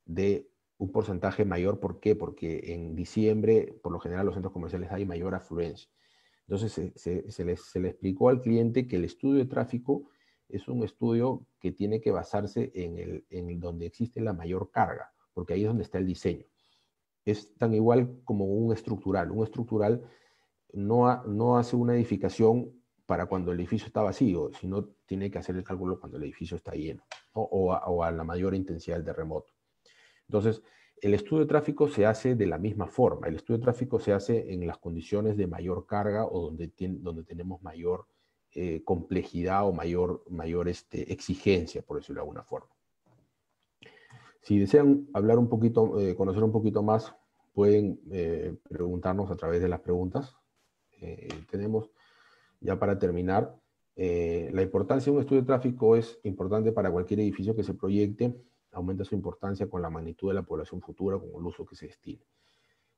de un porcentaje mayor. ¿Por qué? Porque en diciembre, por lo general, los centros comerciales hay mayor afluencia. Entonces, se le explicó al cliente que el estudio de tráfico es un estudio que tiene que basarse en donde existe la mayor carga, porque ahí es donde está el diseño. Es tan igual como un estructural. Un estructural no hace una edificación para cuando el edificio está vacío, sino tiene que hacer el cálculo cuando el edificio está lleno, ¿no? o a la mayor intensidad del terremoto. Entonces, el estudio de tráfico se hace de la misma forma. El estudio de tráfico se hace en las condiciones de mayor carga o donde tenemos mayor complejidad o mayor exigencia, por decirlo de alguna forma. Si desean hablar un poquito, conocer un poquito más, pueden preguntarnos a través de las preguntas. Tenemos, ya para terminar, la importancia de un estudio de tráfico es importante para cualquier edificio que se proyecte. Aumenta su importancia con la magnitud de la población futura, con el uso que se destine.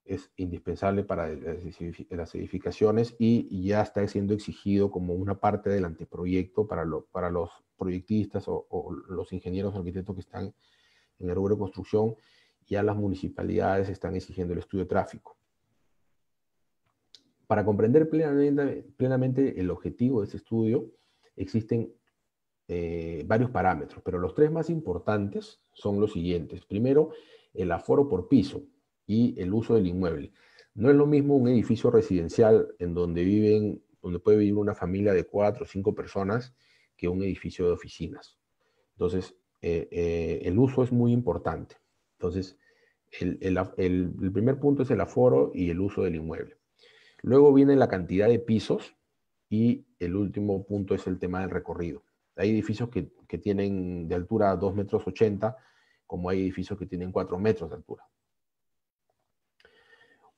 Es indispensable para las edificaciones y ya está siendo exigido como una parte del anteproyecto para los proyectistas o los ingenieros o arquitectos que están en el rubro de construcción. Ya las municipalidades están exigiendo el estudio de tráfico. Para comprender plenamente el objetivo de este estudio, existen varios parámetros, pero los tres más importantes son los siguientes. Primero, el aforo por piso y el uso del inmueble. No es lo mismo un edificio residencial en donde puede vivir una familia de 4 o 5 personas que un edificio de oficinas. Entonces, el uso es muy importante. Entonces, el primer punto es el aforo y el uso del inmueble. Luego viene la cantidad de pisos y el último punto es el tema del recorrido. Hay edificios que tienen de altura 2,80 metros, como hay edificios que tienen 4 metros de altura.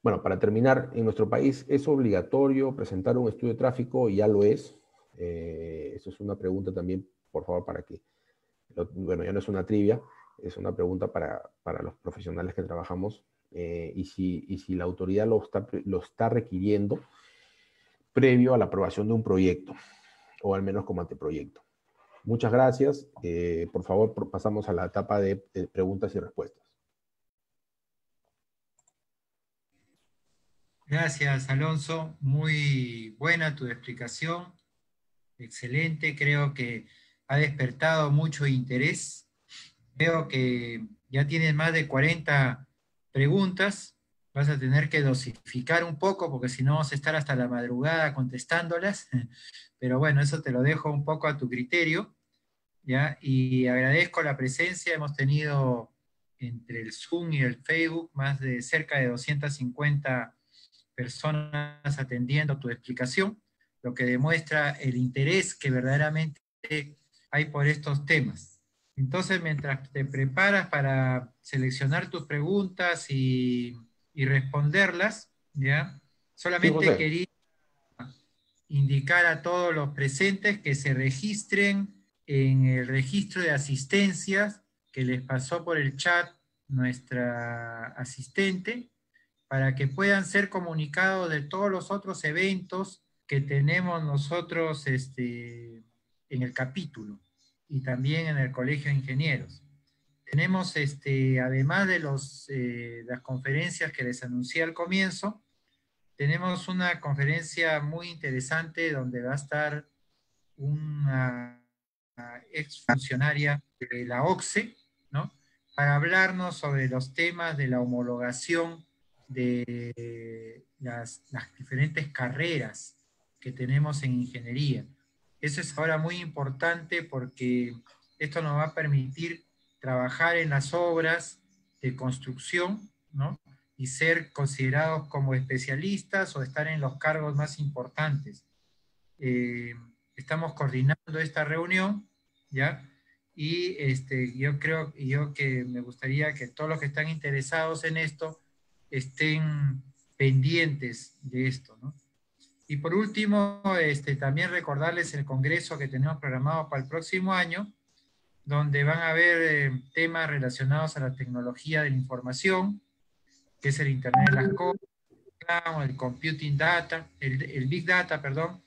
Bueno, para terminar, en nuestro país es obligatorio presentar un estudio de tráfico, y ya lo es. Eso es una pregunta también, por favor, para que, bueno, ya no es una trivia, es una pregunta para los profesionales que trabajamos, y si la autoridad lo está requiriendo previo a la aprobación de un proyecto, o al menos como anteproyecto. Muchas gracias. Por favor, pasamos a la etapa de preguntas y respuestas. Gracias, Alonso. Muy buena tu explicación. Excelente. Creo que ha despertado mucho interés. Veo que ya tienes más de 40 preguntas. Vas a tener que dosificar un poco porque si no vas a estar hasta la madrugada contestándolas. Pero bueno, eso te lo dejo un poco a tu criterio, ¿ya? Y agradezco la presencia. Hemos tenido entre el Zoom y el Facebook más de cerca de 250 personas atendiendo tu explicación, lo que demuestra el interés que verdaderamente hay por estos temas. Entonces, mientras te preparas para seleccionar tus preguntas y responderlas, ¿ya? Sí, Solamente José. quería indicar a todos los presentes que se registren en el registro de asistencias que les pasó por el chat nuestra asistente, para que puedan ser comunicados de todos los otros eventos que tenemos nosotros en el capítulo y también en el Colegio de Ingenieros. Tenemos, además de las conferencias que les anuncié al comienzo, tenemos una conferencia muy interesante donde va a estar una ex funcionaria de la OCSE, ¿no? Para hablarnos sobre los temas de la homologación de las diferentes carreras que tenemos en ingeniería. Eso es ahora muy importante porque esto nos va a permitir trabajar en las obras de construcción, ¿no? Y ser considerados como especialistas o estar en los cargos más importantes. Estamos coordinando esta reunión, ¿ya? Y yo que me gustaría que todos los que están interesados en esto estén pendientes de esto, ¿no? Y por último, también recordarles el congreso que tenemos programado para el próximo año, donde van a haber temas relacionados a la tecnología de la información, que es el Internet de las Cosas, el Computing Data, el Big Data, perdón,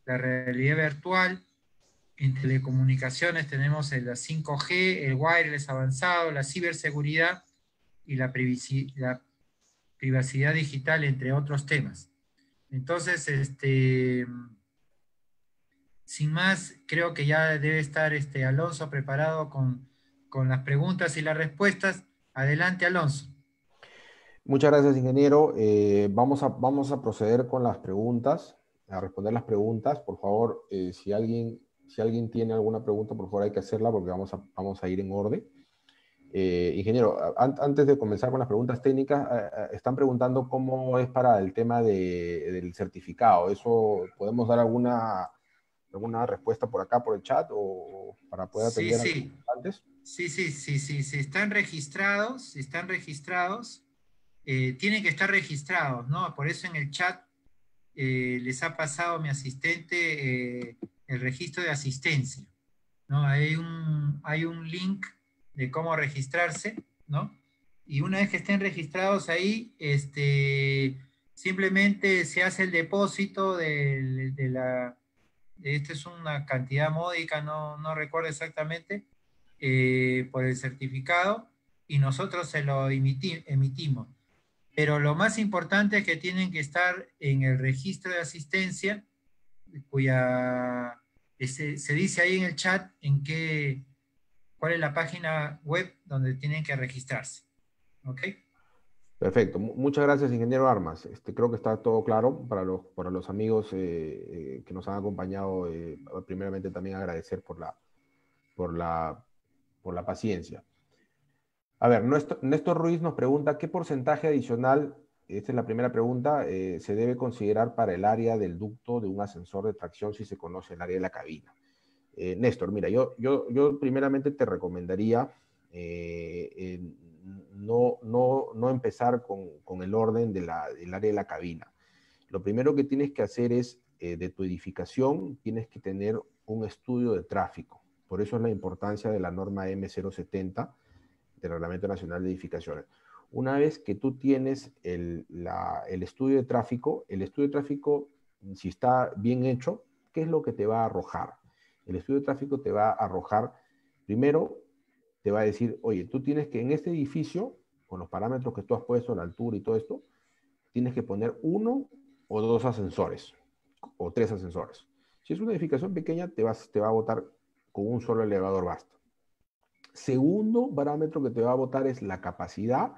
la realidad virtual. En telecomunicaciones tenemos la 5G, el wireless avanzado, la ciberseguridad y la privacidad digital, entre otros temas. Entonces, sin más, creo que ya debe estar Alonso preparado con las preguntas y las respuestas. Adelante, Alonso. Muchas gracias, ingeniero. Vamos a proceder con las preguntas, a responder las preguntas. Por favor, si alguien tiene alguna pregunta, por favor hay que hacerla porque vamos a ir en orden. Ingeniero, antes de comenzar con las preguntas técnicas, están preguntando cómo es para el tema del certificado. ¿Eso podemos dar alguna respuesta por acá, por el chat, o para poder Sí, atender a los sí. participantes? Sí, están registrados, tienen que estar registrados, ¿no? Por eso en el chat les ha pasado a mi asistente el registro de asistencia, ¿no? Hay un link de cómo registrarse, ¿no? Y una vez que estén registrados ahí, simplemente se hace el depósito esta es una cantidad módica, no recuerdo exactamente, por el certificado, y nosotros se lo emitimos. pero lo más importante es que tienen que estar en el registro de asistencia, se dice ahí en el chat cuál es la página web donde tienen que registrarse. ¿Ok? Perfecto. Muchas gracias, ingeniero Armas. Creo que está todo claro para los amigos que nos han acompañado. Primeramente también agradecer por la, por la paciencia. A ver, Néstor Ruiz nos pregunta, ¿qué porcentaje adicional, esta es la primera pregunta, se debe considerar para el área del ducto de un ascensor de tracción si se conoce el área de la cabina? Néstor, mira, yo primeramente te recomendaría no empezar con el orden del área de la cabina. Lo primero que tienes que hacer es, de tu edificación, tienes que tener un estudio de tráfico. Por eso es la importancia de la norma M070 del Reglamento Nacional de Edificaciones. Una vez que tú tienes el estudio de tráfico, si está bien hecho, ¿qué es lo que te va a arrojar? El estudio de tráfico te va a arrojar, primero, te va a decir, oye, tú tienes que en este edificio, con los parámetros que tú has puesto, la altura y todo esto, tienes que poner 1 o 2 ascensores, o 3 ascensores. Si es una edificación pequeña, te va a botar con un solo elevador basta. Segundo parámetro que te va a botar es la capacidad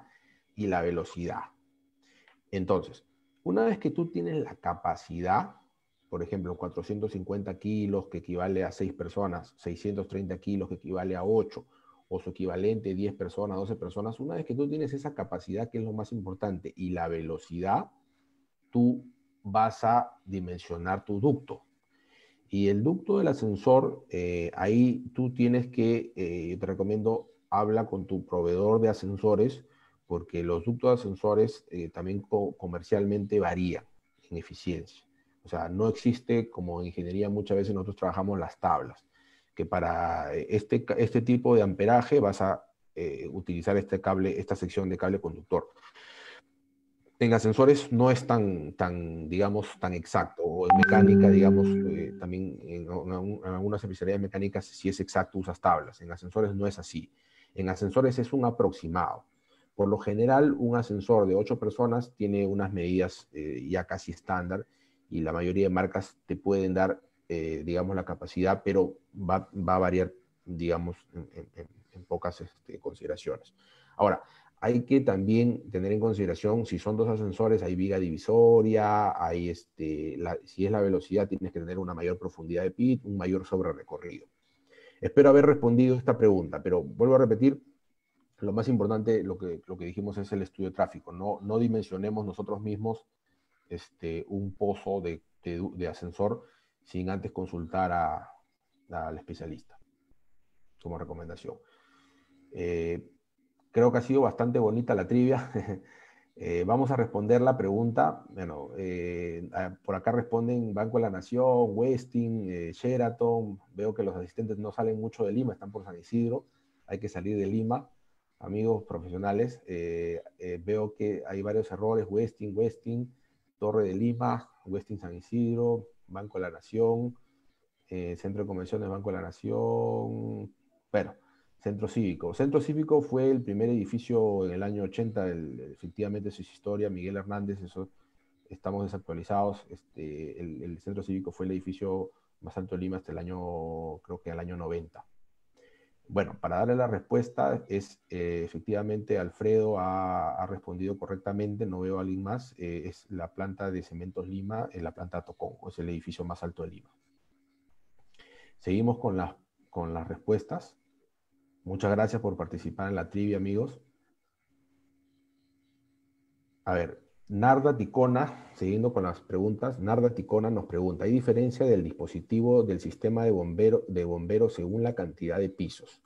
y la velocidad. Entonces, una vez que tú tienes la capacidad, por ejemplo, 450 kilos, que equivale a 6 personas, 630 kilos, que equivale a 8, o su equivalente, 10 personas, 12 personas, una vez que tú tienes esa capacidad, que es lo más importante, y la velocidad, tú vas a dimensionar tu ducto. Y el ducto del ascensor, ahí tú tienes que, yo te recomiendo, habla con tu proveedor de ascensores, porque los ductos de ascensores también comercialmente varían en eficiencia. O sea, no existe, como en ingeniería muchas veces nosotros trabajamos las tablas, que para este tipo de amperaje vas a utilizar esta sección de cable conductor. En ascensores no es digamos, tan exacto, o en mecánica, digamos, también en algunas especialidades mecánicas sí es exacto, usas tablas. En ascensores no es así. En ascensores es un aproximado. Por lo general, un ascensor de 8 personas tiene unas medidas ya casi estándar, y la mayoría de marcas te pueden dar, digamos, la capacidad, pero va a variar, digamos, en pocas consideraciones. Ahora, hay que también tener en consideración, si son 2 ascensores, hay viga divisoria, si es la velocidad, tienes que tener una mayor profundidad de pit, un mayor sobrerecorrido. Espero haber respondido esta pregunta, pero vuelvo a repetir, lo más importante, lo que dijimos, es el estudio de tráfico. No dimensionemos nosotros mismos un pozo de ascensor sin antes consultar al especialista, como recomendación. Creo que ha sido bastante bonita la trivia. Vamos a responder la pregunta. Bueno, por acá responden Banco de la Nación, Westin, Sheraton. Veo que los asistentes no salen mucho de Lima, están por San Isidro. Hay que salir de Lima. Amigos profesionales, veo que hay varios errores. Westin, Torre de Lima, Westin San Isidro, Banco de la Nación, Centro de Convenciones Banco de la Nación. Bueno, Centro Cívico. Centro Cívico fue el primer edificio en el año 80, efectivamente eso es historia, Miguel Hernández, eso estamos desactualizados. El Centro Cívico fue el edificio más alto de Lima hasta creo que el año 90. Bueno, para darle la respuesta efectivamente Alfredo ha respondido correctamente, no veo a alguien más, es la planta de Cementos Lima, la planta Tocongo, es el edificio más alto de Lima. Seguimos con las respuestas. Muchas gracias por participar en la trivia, amigos. A ver, Narda Ticona, siguiendo con las preguntas, Narda Ticona nos pregunta, ¿hay diferencia del dispositivo del sistema de bombero según la cantidad de pisos?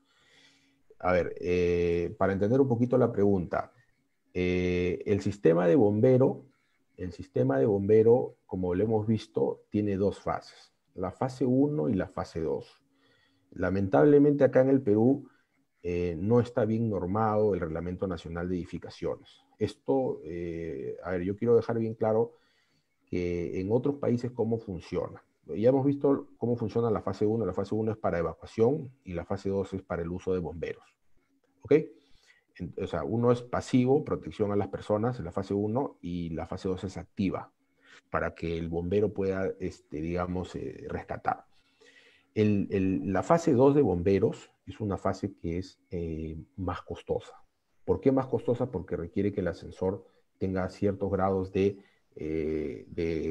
A ver, para entender un poquito la pregunta, el sistema de bombero, como lo hemos visto, tiene 2 fases, la fase 1 y la fase 2. Lamentablemente acá en el Perú no está bien normado el Reglamento Nacional de Edificaciones. Esto, a ver, yo quiero dejar bien claro que en otros países cómo funciona. Ya hemos visto cómo funciona la fase 1. La fase 1 es para evacuación y la fase 2 es para el uso de bomberos. ¿Ok? O sea, uno es pasivo, protección a las personas en la fase 1, y la fase 2 es activa, para que el bombero pueda, digamos, rescatar. La fase 2 de bomberos es una fase que es más costosa. ¿Por qué más costosa? Porque requiere que el ascensor tenga ciertos grados de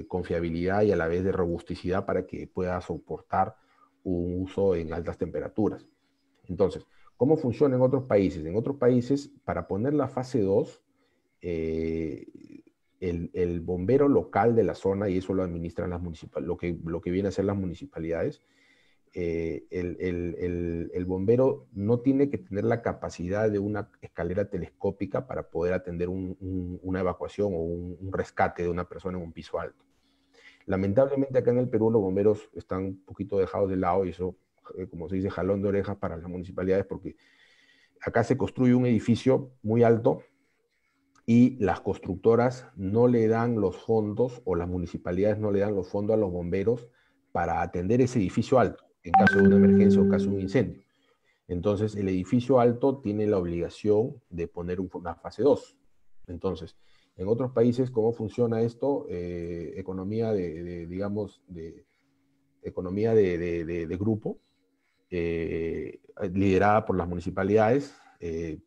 confiabilidad y a la vez de robusticidad para que pueda soportar un uso en altas temperaturas. Entonces, ¿cómo funciona en otros países? En otros países, para poner la fase 2, el bombero local de la zona, y eso lo administran las municipalidades, lo que viene a ser las municipalidades, el bombero no tiene que tener la capacidad de una escalera telescópica para poder atender una evacuación o un rescate de una persona en un piso alto. Lamentablemente acá en el Perú los bomberos están un poquito dejados de lado, y eso, como se dice, jalón de orejas para las municipalidades, porque acá se construye un edificio muy alto y las constructoras no le dan los fondos, o las municipalidades no le dan los fondos a los bomberos para atender ese edificio alto en caso de una emergencia o caso de un incendio. Entonces, el edificio alto tiene la obligación de poner una fase 2. Entonces, en otros países, ¿cómo funciona esto? Economía digamos, economía de grupo, liderada por las municipalidades.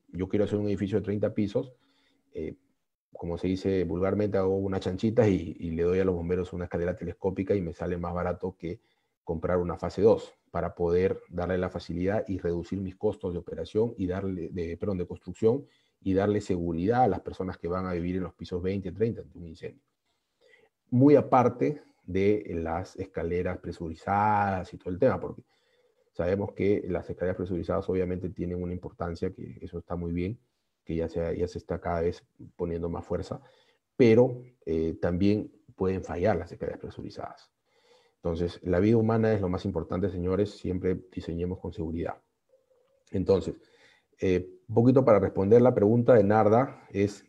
Yo quiero hacer un edificio de 30 pisos, como se dice vulgarmente, hago unas chanchitas y le doy a los bomberos una escalera telescópica, y me sale más barato que comprar una fase 2 para poder darle la facilidad y reducir mis costos de operación y de construcción, y darle seguridad a las personas que van a vivir en los pisos 20, 30 ante un incendio. Muy aparte de las escaleras presurizadas y todo el tema, porque sabemos que las escaleras presurizadas obviamente tienen una importancia, que eso está muy bien, que ya se está cada vez poniendo más fuerza, pero también pueden fallar las escaleras presurizadas. Entonces, la vida humana es lo más importante, señores, siempre diseñemos con seguridad. Entonces, un poquito para responder la pregunta de Narda, es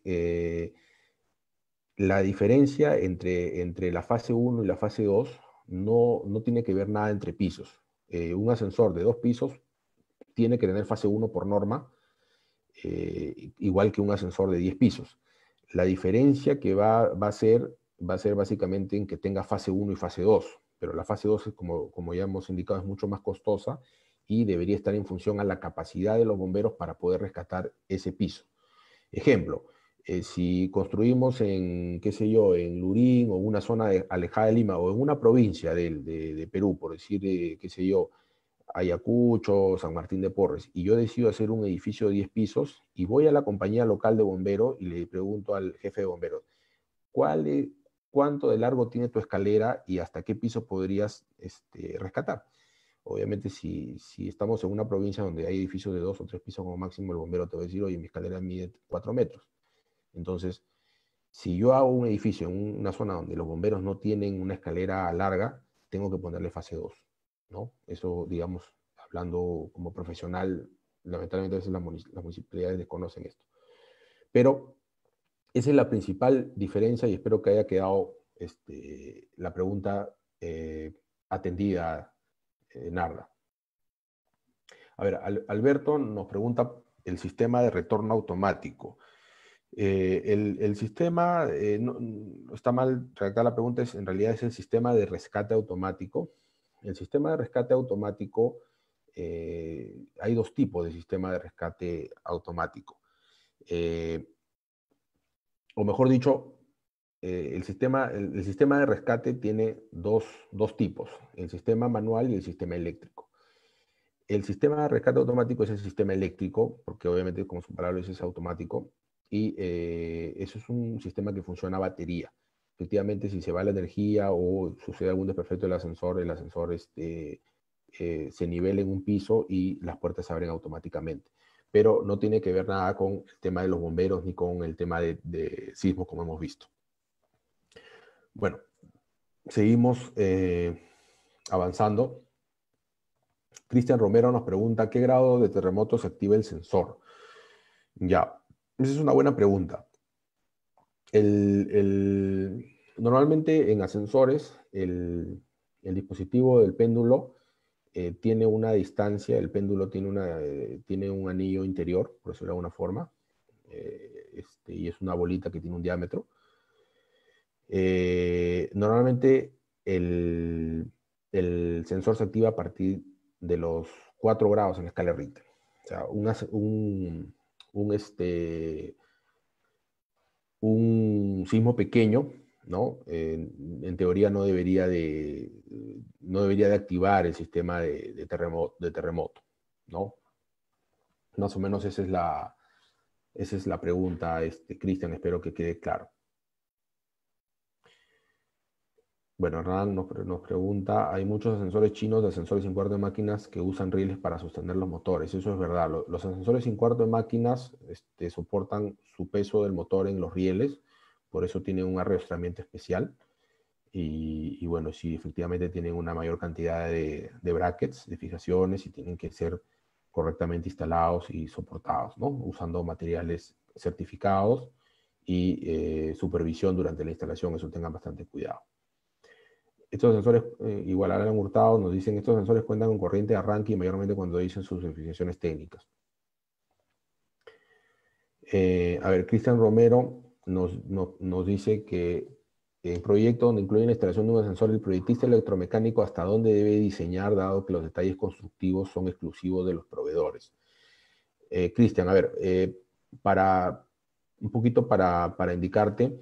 la diferencia entre la fase 1 y la fase 2 no tiene que ver nada entre pisos. Un ascensor de 2 pisos tiene que tener fase 1 por norma, igual que un ascensor de 10 pisos. La diferencia que va a ser básicamente en que tenga fase 1 y fase 2, pero la fase 2, como ya hemos indicado, es mucho más costosa y debería estar en función a la capacidad de los bomberos para poder rescatar ese piso. Ejemplo, si construimos en, qué sé yo, en Lurín o una zona alejada de Lima, o en una provincia de Perú, por decir, qué sé yo, Ayacucho, San Martín de Porres, y yo decido hacer un edificio de 10 pisos, y voy a la compañía local de bomberos y le pregunto al jefe de bomberos, ¿cuánto de largo tiene tu escalera y hasta qué piso podrías rescatar? Obviamente, si estamos en una provincia donde hay edificios de 2 o 3 pisos como máximo, el bombero te va a decir, oye, mi escalera mide 4 metros. Entonces, si yo hago un edificio en una zona donde los bomberos no tienen una escalera larga, tengo que ponerle fase 2, ¿no? Eso, digamos, hablando como profesional, lamentablemente a veces las municipalidades desconocen esto. Pero esa es la principal diferencia, y espero que haya quedado la pregunta atendida, Narda. A ver, Alberto nos pregunta el sistema de retorno automático. El sistema, no está mal redactar la pregunta, en realidad es el sistema de rescate automático. El sistema de rescate automático, hay dos tipos de sistema de rescate automático. O mejor dicho, el sistema de rescate tiene dos tipos, el sistema manual y el sistema eléctrico. El sistema de rescate automático es el sistema eléctrico, porque obviamente, como su palabra dice, es automático, y eso es un sistema que funciona a batería. Efectivamente, si se va la energía o sucede algún desperfecto del ascensor, el ascensor se nivela en un piso y las puertas se abren automáticamente. Pero no tiene que ver nada con el tema de los bomberos ni con el tema de sismos, como hemos visto. Bueno, seguimos avanzando. Cristian Romero nos pregunta, ¿qué grado de terremoto se activa el sensor? Ya, esa es una buena pregunta. Normalmente en ascensores, el dispositivo del péndulo tiene una distancia, el péndulo tiene un anillo interior, por decirlo de alguna forma, y es una bolita que tiene un diámetro. Normalmente el sensor se activa a partir de los 4 grados en la escala Richter. O sea, un sismo pequeño, ¿no? En teoría no debería de activar el sistema de terremoto, ¿no? Más o menos esa es la pregunta, Cristian, espero que quede claro. Bueno, Hernán nos pregunta, hay muchos ascensores chinos de ascensores sin cuarto de máquinas que usan rieles para sostener los motores. Eso es verdad. Los ascensores sin cuarto de máquinas soportan su peso del motor en los rieles, por eso tienen un arrastramiento especial. Y bueno, sí, efectivamente tienen una mayor cantidad de brackets, de fijaciones, y tienen que ser correctamente instalados y soportados, ¿no? Usando materiales certificados y supervisión durante la instalación. Eso tengan bastante cuidado. Estos sensores, igual Alan Hurtado nos dicen, estos sensores cuentan con corriente de arranque y mayormente cuando dicen sus especificaciones técnicas. A ver, Cristian Romero nos dice que en proyecto donde incluye la instalación de un ascensor, el proyectista electromecánico hasta dónde debe diseñar, dado que los detalles constructivos son exclusivos de los proveedores. Cristian, a ver, un poquito para indicarte,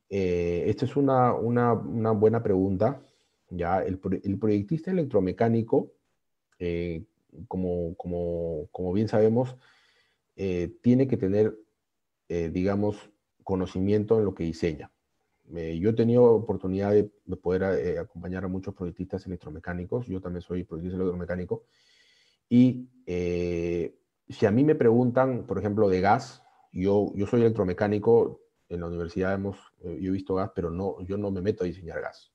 esta es una buena pregunta. Ya, el proyectista electromecánico, como bien sabemos, tiene que tener, digamos, conocimiento en lo que diseña. Yo he tenido oportunidad de poder acompañar a muchos proyectistas electromecánicos. Yo también soy proyectista electromecánico. Y si a mí me preguntan, por ejemplo, de gas, yo soy electromecánico, en la universidad yo he visto gas, pero yo no me meto a diseñar gas,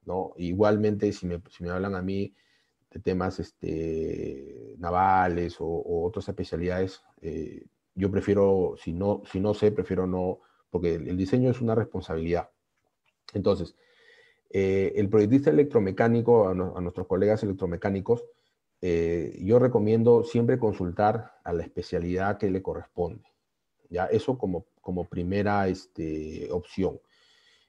¿no? Igualmente, si me hablan a mí de temas navales o otras especialidades, yo prefiero, si no sé, prefiero no, porque el diseño es una responsabilidad. Entonces, el proyectista electromecánico, a nuestros colegas electromecánicos, yo recomiendo siempre consultar a la especialidad que le corresponde. ¿Ya? Eso como primera opción.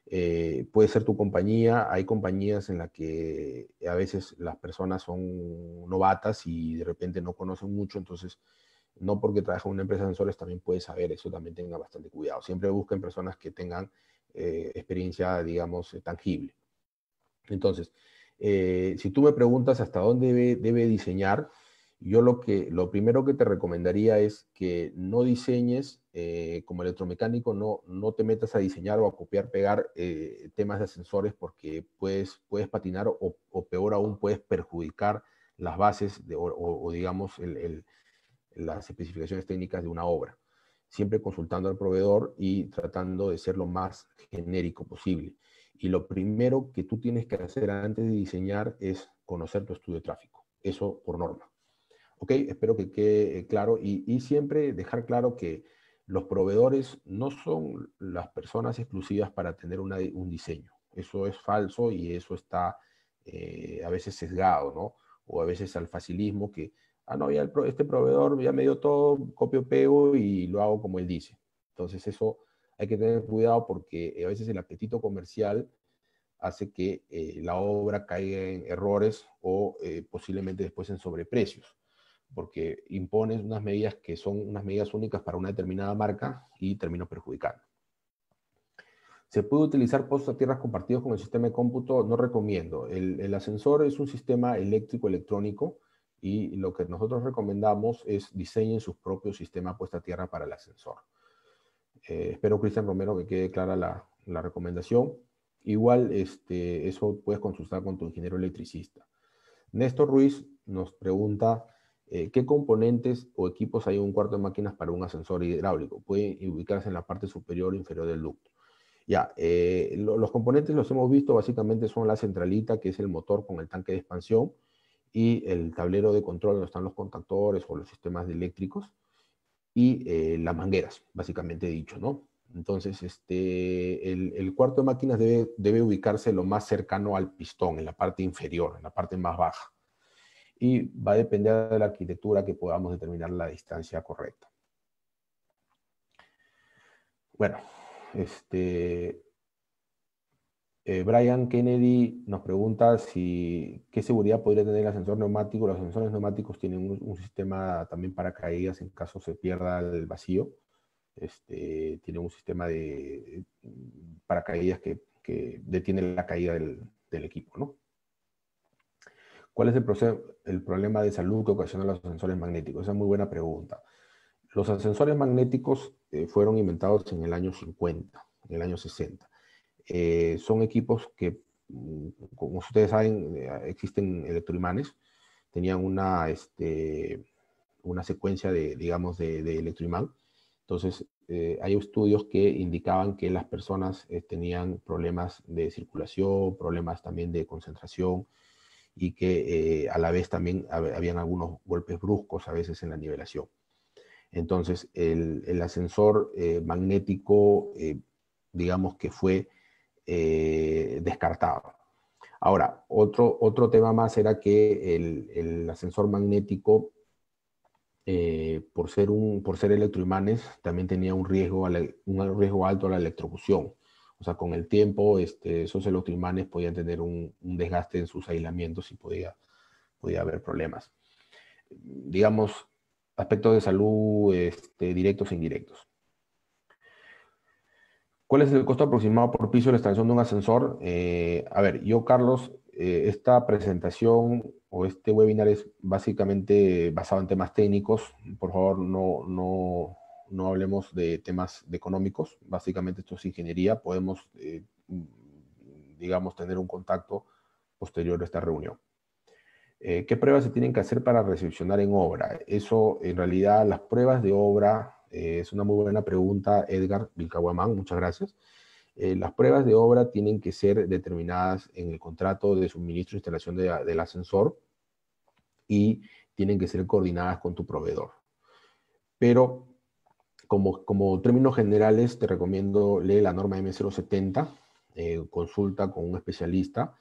Puede ser tu compañía. Hay compañías en las que a veces las personas son novatas y de repente no conocen mucho, entonces no porque trabaja en una empresa de sensores también puede saber, eso también tenga bastante cuidado. Siempre busquen personas que tengan experiencia, digamos, tangible. Entonces, si tú me preguntas hasta dónde debe diseñar, yo lo primero que te recomendaría es que no diseñes, como electromecánico, no te metas a diseñar o a copiar, pegar temas de ascensores porque puedes patinar o peor aún, puedes perjudicar las bases o digamos, las especificaciones técnicas de una obra. Siempre consultando al proveedor y tratando de ser lo más genérico posible. Y lo primero que tú tienes que hacer antes de diseñar es conocer tu estudio de tráfico. Eso por norma. ¿Ok? Espero que quede claro y siempre dejar claro que los proveedores no son las personas exclusivas para tener un diseño. Eso es falso y eso está a veces sesgado, ¿no? O a veces al facilismo que, no, ya este proveedor ya me dio todo, copio, pego y lo hago como él dice. Entonces eso hay que tener cuidado porque a veces el apetito comercial hace que la obra caiga en errores o posiblemente después en sobreprecios, porque impones unas medidas que son unas medidas únicas para una determinada marca y termino perjudicando. ¿Se puede utilizar pozos a tierras compartidos con el sistema de cómputo? No recomiendo. El ascensor es un sistema eléctrico-electrónico y lo que nosotros recomendamos es diseñen sus propios sistemas puesta a tierra para el ascensor. Espero, Cristian Romero, que quede clara la recomendación. Igual, eso puedes consultar con tu ingeniero electricista. Néstor Ruiz nos pregunta, ¿qué componentes o equipos hay en un cuarto de máquinas para un ascensor hidráulico? Pueden ubicarse en la parte superior o inferior del ducto. Ya, los componentes los hemos visto, básicamente son la centralita, que es el motor con el tanque de expansión, y el tablero de control donde están los contactores o los sistemas eléctricos, y las mangueras, básicamente dicho, ¿no? Entonces, el cuarto de máquinas debe ubicarse lo más cercano al pistón, en la parte inferior, en la parte más baja. Y va a depender de la arquitectura que podamos determinar la distancia correcta. Bueno, Brian Kennedy nos pregunta qué seguridad podría tener el ascensor neumático. Los ascensores neumáticos tienen un sistema también para caídas en caso se pierda el vacío. Tiene un sistema de paracaídas que detiene la caída del equipo, ¿no? ¿Cuál es el problema de salud que ocasionan los ascensores magnéticos? Esa es muy buena pregunta. Los ascensores magnéticos fueron inventados en el año 50, en el año 60. Son equipos que, como ustedes saben, existen electroimanes. Tenían una secuencia digamos, de electroimán. Entonces, hay estudios que indicaban que las personas tenían problemas de circulación, problemas también de concentración, y que a la vez también habían algunos golpes bruscos a veces en la nivelación. Entonces, el ascensor magnético, digamos que fue descartado. Ahora, otro tema más era que el ascensor magnético, por ser electroimanes, también tenía un riesgo alto a la electrocución. O sea, con el tiempo, esos electroimanes podían tener un desgaste en sus aislamientos y podía haber problemas. Digamos, aspectos de salud directos e indirectos. ¿Cuál es el costo aproximado por piso de la instalación de un ascensor? A ver, yo, Carlos, esta presentación o este webinar es básicamente basado en temas técnicos. Por favor, no hablemos de temas económicos. Básicamente esto es ingeniería. Podemos, digamos, tener un contacto posterior a esta reunión. ¿Qué pruebas se tienen que hacer para recepcionar en obra? Eso, en realidad, las pruebas de obra, es una muy buena pregunta, Edgar Vilcahuamán, muchas gracias. Las pruebas de obra tienen que ser determinadas en el contrato de suministro e instalación del ascensor y tienen que ser coordinadas con tu proveedor. Pero, como términos generales, te recomiendo leer la norma M070, consulta con un especialista,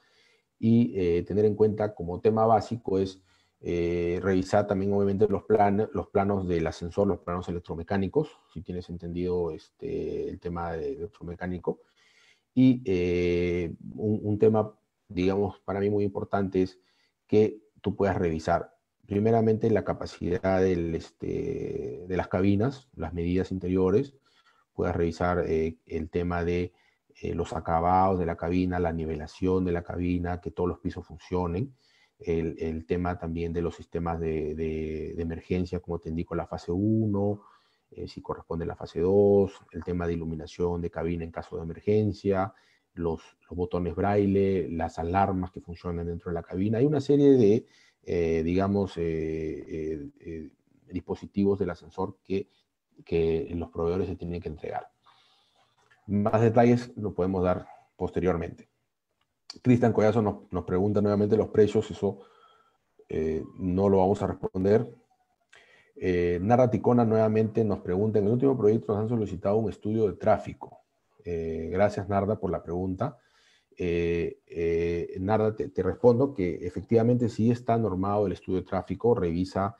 y tener en cuenta como tema básico es revisar también obviamente los planos del ascensor, los planos electromecánicos, si tienes entendido el tema de electromecánico. Y un tema, digamos, para mí muy importante es que tú puedas revisar primeramente la capacidad de las cabinas, las medidas interiores, puedas revisar el tema de los acabados de la cabina, la nivelación de la cabina, que todos los pisos funcionen, el tema también de los sistemas de emergencia, como te indico, la fase 1, si corresponde a la fase 2, el tema de iluminación de cabina en caso de emergencia, los botones braille, las alarmas que funcionan dentro de la cabina. Hay una serie de, digamos, dispositivos del ascensor que los proveedores se tienen que entregar. Más detalles lo podemos dar posteriormente. Cristian Collazo nos pregunta nuevamente los precios, eso no lo vamos a responder. Narra Ticona nuevamente nos pregunta, en el último proyecto nos han solicitado un estudio de tráfico. Gracias, Narda, por la pregunta. Narda, te respondo que efectivamente sí está normado el estudio de tráfico, revisa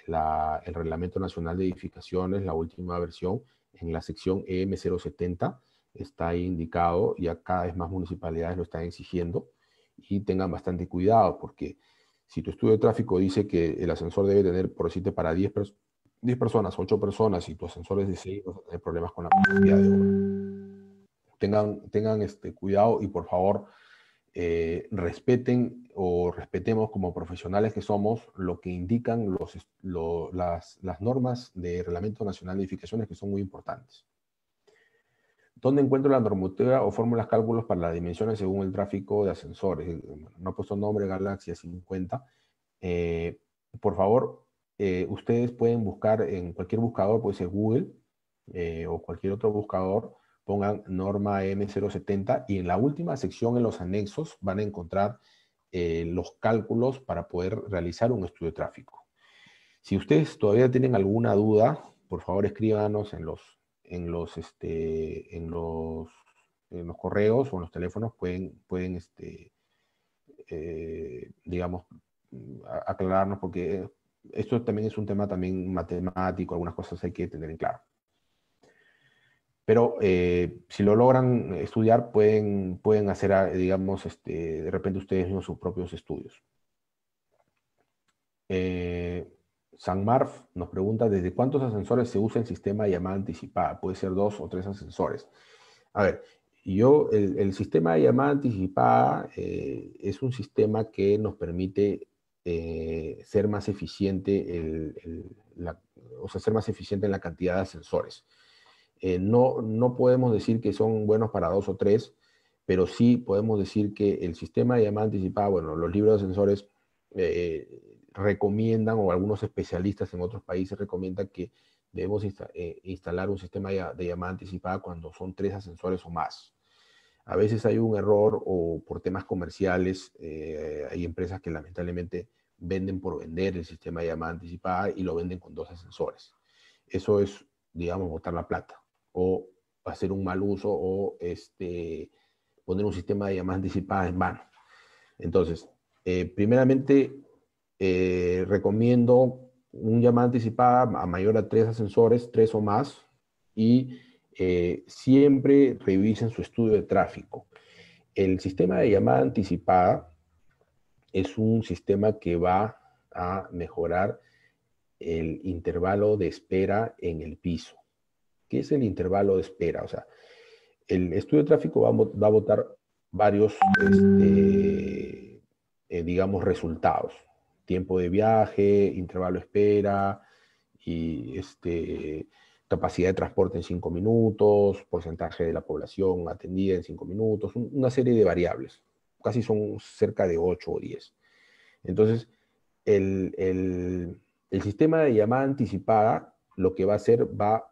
el Reglamento Nacional de Edificaciones, la última versión, en la sección EM070, está ahí indicado, ya cada vez más municipalidades lo están exigiendo, y tengan bastante cuidado, porque si tu estudio de tráfico dice que el ascensor debe tener, por decirte, para 10 personas, 8 personas, y tu ascensor es de 6, vas a tener problemas con la capacidad de obra. Tengan cuidado y por favor respeten o respetemos como profesionales que somos lo que indican las normas de Reglamento Nacional de Edificaciones, que son muy importantes. ¿Dónde encuentro la normativa o fórmulas cálculos para las dimensiones según el tráfico de ascensores? No ha puesto nombre, Galaxia 50. Por favor, ustedes pueden buscar en cualquier buscador, puede ser Google o cualquier otro buscador, pongan norma M070 y en la última sección, en los anexos, van a encontrar los cálculos para poder realizar un estudio de tráfico. Si ustedes todavía tienen alguna duda, por favor escríbanos en los correos o en los teléfonos, pueden digamos, aclararnos, porque esto también es un tema también matemático, algunas cosas hay que tener en claro. Pero si lo logran estudiar, pueden hacer, digamos, de repente ustedes mismos sus propios estudios. Sanmarf nos pregunta, ¿desde cuántos ascensores se usa el sistema de llamada anticipada? Puede ser 2 o 3 ascensores. A ver, el sistema de llamada anticipada es un sistema que nos permite ser más eficiente, o sea, ser más eficiente en la cantidad de ascensores. No podemos decir que son buenos para 2 o 3, pero sí podemos decir que el sistema de llamada anticipada, bueno, los libros de ascensores recomiendan, o algunos especialistas en otros países recomiendan que debemos instalar un sistema de llamada anticipada cuando son 3 ascensores o más. A veces hay un error o por temas comerciales, hay empresas que lamentablemente venden por vender el sistema de llamada anticipada y lo venden con 2 ascensores. Eso es, digamos, botar la plata o hacer un mal uso o poner un sistema de llamada anticipada en vano. Entonces, primeramente, recomiendo un llamada anticipada a mayor a 3 ascensores, 3 o más, y siempre revisen su estudio de tráfico. El sistema de llamada anticipada es un sistema que va a mejorar el intervalo de espera en el piso. ¿Qué es el intervalo de espera? O sea, el estudio de tráfico va a botar varios, digamos, resultados. Tiempo de viaje, intervalo de espera, y capacidad de transporte en 5 minutos, porcentaje de la población atendida en 5 minutos, una serie de variables. Casi son cerca de 8 o 10. Entonces, el sistema de llamada anticipada lo que va a hacer, va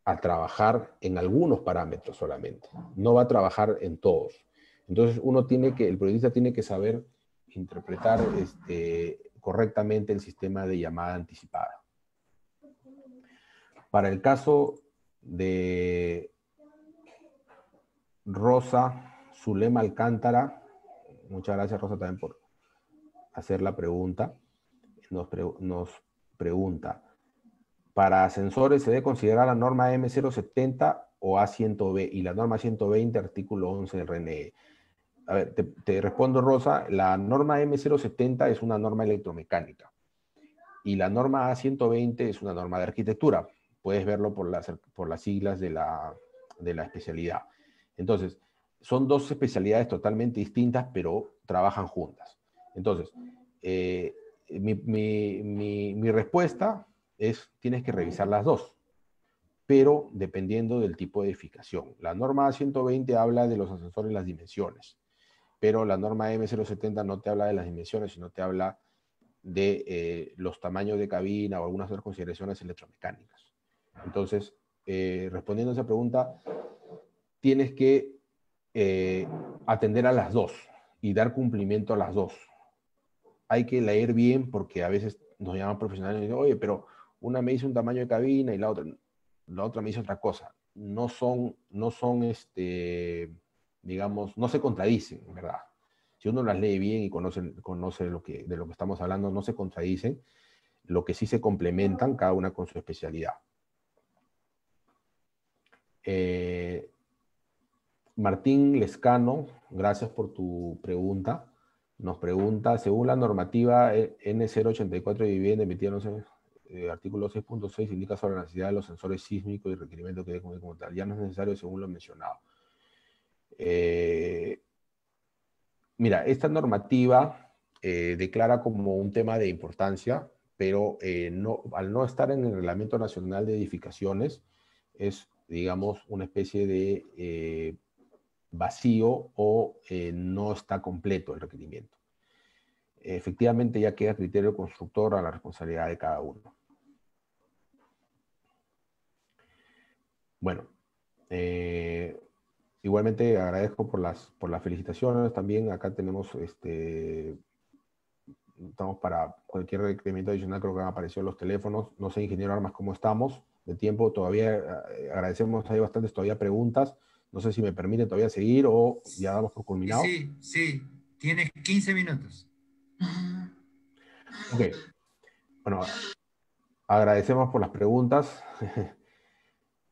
a trabajar en algunos parámetros solamente, no va a trabajar en todos. Entonces el periodista tiene que saber interpretar correctamente el sistema de llamada anticipada. Para el caso de Rosa Zulema Alcántara, muchas gracias Rosa también por hacer la pregunta, nos pregunta, ¿para ascensores se debe considerar la norma M070 o A100B? Y la norma 120, artículo 11 del RNE. A ver, te respondo, Rosa. La norma M070 es una norma electromecánica. Y la norma A120 es una norma de arquitectura. Puedes verlo por las siglas de la especialidad. Entonces, son dos especialidades totalmente distintas, pero trabajan juntas. Entonces, mi respuesta es, tienes que revisar las dos, pero dependiendo del tipo de edificación. La norma A120 habla de los ascensores y las dimensiones, pero la norma M070 no te habla de las dimensiones, sino te habla de los tamaños de cabina o algunas otras consideraciones electromecánicas. Entonces, respondiendo a esa pregunta, tienes que atender a las dos y dar cumplimiento a las dos. Hay que leer bien porque a veces nos llaman profesionales y dicen, oye, pero una me dice un tamaño de cabina y la otra me dice otra cosa. No son digamos, no se contradicen, ¿verdad? Si uno las lee bien y conoce de lo que estamos hablando, no se contradicen, lo que sí se complementan, cada una con su especialidad. Martín Lescano, gracias por tu pregunta. Nos pregunta, según la normativa N084 de vivienda emitida en el artículo 6.6, indica sobre la necesidad de los sensores sísmicos y requerimientos que deben cumplir como tal. Ya no es necesario según lo mencionado. Mira, esta normativa declara como un tema de importancia, pero al no estar en el Reglamento Nacional de Edificaciones, es, digamos, una especie de vacío o no está completo el requerimiento. Efectivamente, ya queda criterio constructor a la responsabilidad de cada uno. Bueno, igualmente agradezco por las felicitaciones. También acá tenemos, estamos para cualquier requerimiento adicional, creo que han aparecido los teléfonos. No sé, ingeniero Armas, cómo estamos de tiempo. Todavía agradecemos, hay bastantes todavía preguntas. No sé si me permite todavía seguir o ya damos por culminado. Sí, tienes 15 minutos. Ok. Bueno, agradecemos por las preguntas.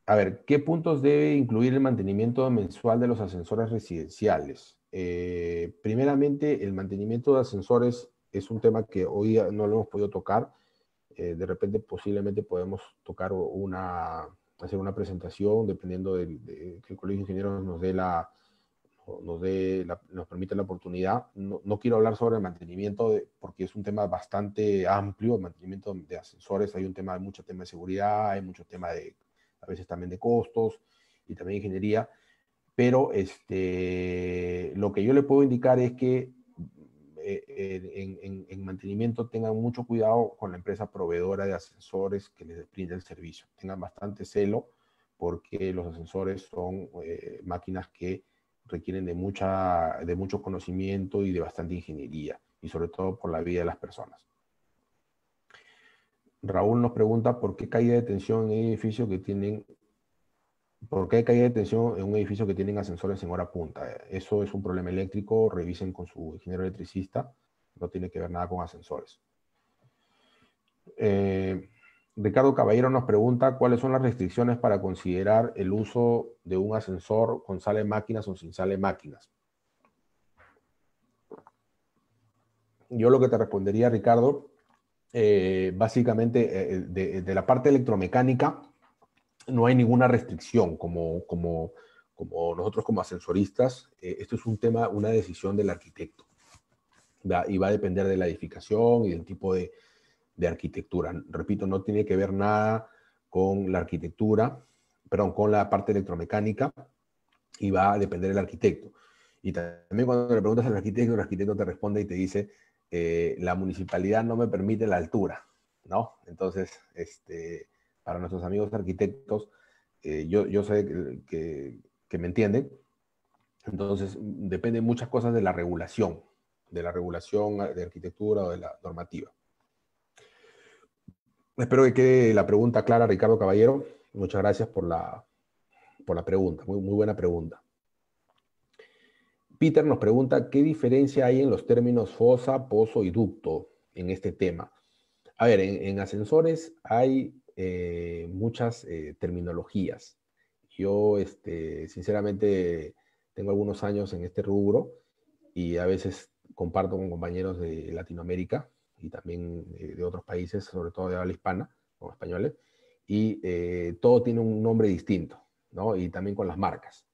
A ver, ¿qué puntos debe incluir el mantenimiento mensual de los ascensores residenciales? Primeramente, el mantenimiento de ascensores es un tema que hoy día no lo hemos podido tocar. De repente, posiblemente podemos tocar hacer una presentación, dependiendo que el Colegio de Ingenieros nos permite la oportunidad. No, no quiero hablar sobre el mantenimiento, porque es un tema bastante amplio, el mantenimiento de ascensores. Hay mucho tema de seguridad, hay mucho tema a veces también de costos y también ingeniería. Pero lo que yo le puedo indicar es que en mantenimiento tengan mucho cuidado con la empresa proveedora de ascensores que les brinda el servicio. Tengan bastante celo, porque los ascensores son máquinas que requieren de mucho conocimiento y de bastante ingeniería, y sobre todo por la vida de las personas. Raúl nos pregunta por qué caída de tensión en edificios que tienen ¿Por qué hay caída de tensión en un edificio que tienen ascensores en hora punta? Eso es un problema eléctrico, revisen con su ingeniero electricista, no tiene que ver nada con ascensores. Ricardo Caballero nos pregunta cuáles son las restricciones para considerar el uso de un ascensor con sala de máquinas o sin sala de máquinas. Yo lo que te respondería, Ricardo, básicamente de la parte electromecánica, no hay ninguna restricción como nosotros como ascensoristas. Esto es una decisión del arquitecto, ¿verdad? Y va a depender de la edificación y del tipo de arquitectura. Repito, no tiene que ver nada con la arquitectura, perdón, con la parte electromecánica, y va a depender del arquitecto. Y también cuando le preguntas al arquitecto, el arquitecto te responde y te dice, la municipalidad no me permite la altura, ¿no? Entonces, para nuestros amigos arquitectos, yo sé que me entienden. Entonces, depende muchas cosas de la regulación de arquitectura o de la normativa. Espero que quede la pregunta clara, Ricardo Caballero. Muchas gracias por la pregunta, muy, muy buena pregunta. Peter nos pregunta, ¿qué diferencia hay en los términos fosa, pozo y ducto en este tema? A ver, en ascensores hay muchas terminologías. Yo, sinceramente, tengo algunos años en este rubro y a veces comparto con compañeros de Latinoamérica y también de otros países, sobre todo de habla hispana, con españoles, y todo tiene un nombre distinto, ¿no? Y también con las marcas.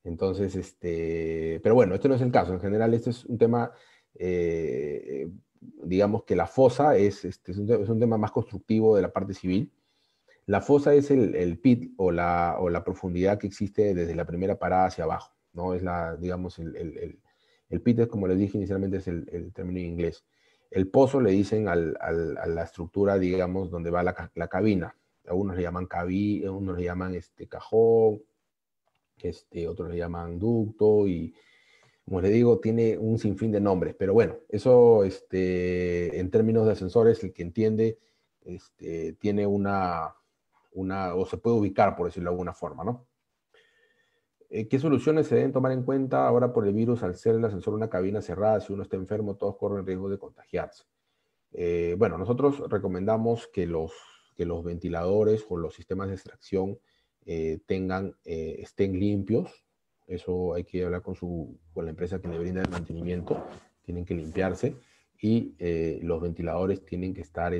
Entonces, pero bueno, este no es el caso. En general, este es un tema, digamos que la fosa es un tema más constructivo de la parte civil. La fosa es el pit o la profundidad que existe desde la primera parada hacia abajo, ¿no? Es digamos, el pit es, como les dije inicialmente, es el término en inglés. El pozo le dicen a la estructura, digamos, donde va la cabina. Algunos le llaman unos le llaman cajón, otros le llaman ducto, y como les digo, tiene un sinfín de nombres. Pero bueno, eso en términos de ascensores, el que entiende tiene o se puede ubicar, por decirlo de alguna forma, ¿no? ¿Qué soluciones se deben tomar en cuenta ahora por el virus al ser el ascensor una cabina cerrada? Si uno está enfermo, todos corren riesgo de contagiarse. Bueno, nosotros recomendamos que los ventiladores o los sistemas de extracción estén limpios. Eso hay que hablar con la empresa que le brinda el mantenimiento. Tienen que limpiarse, y los ventiladores tienen que estar,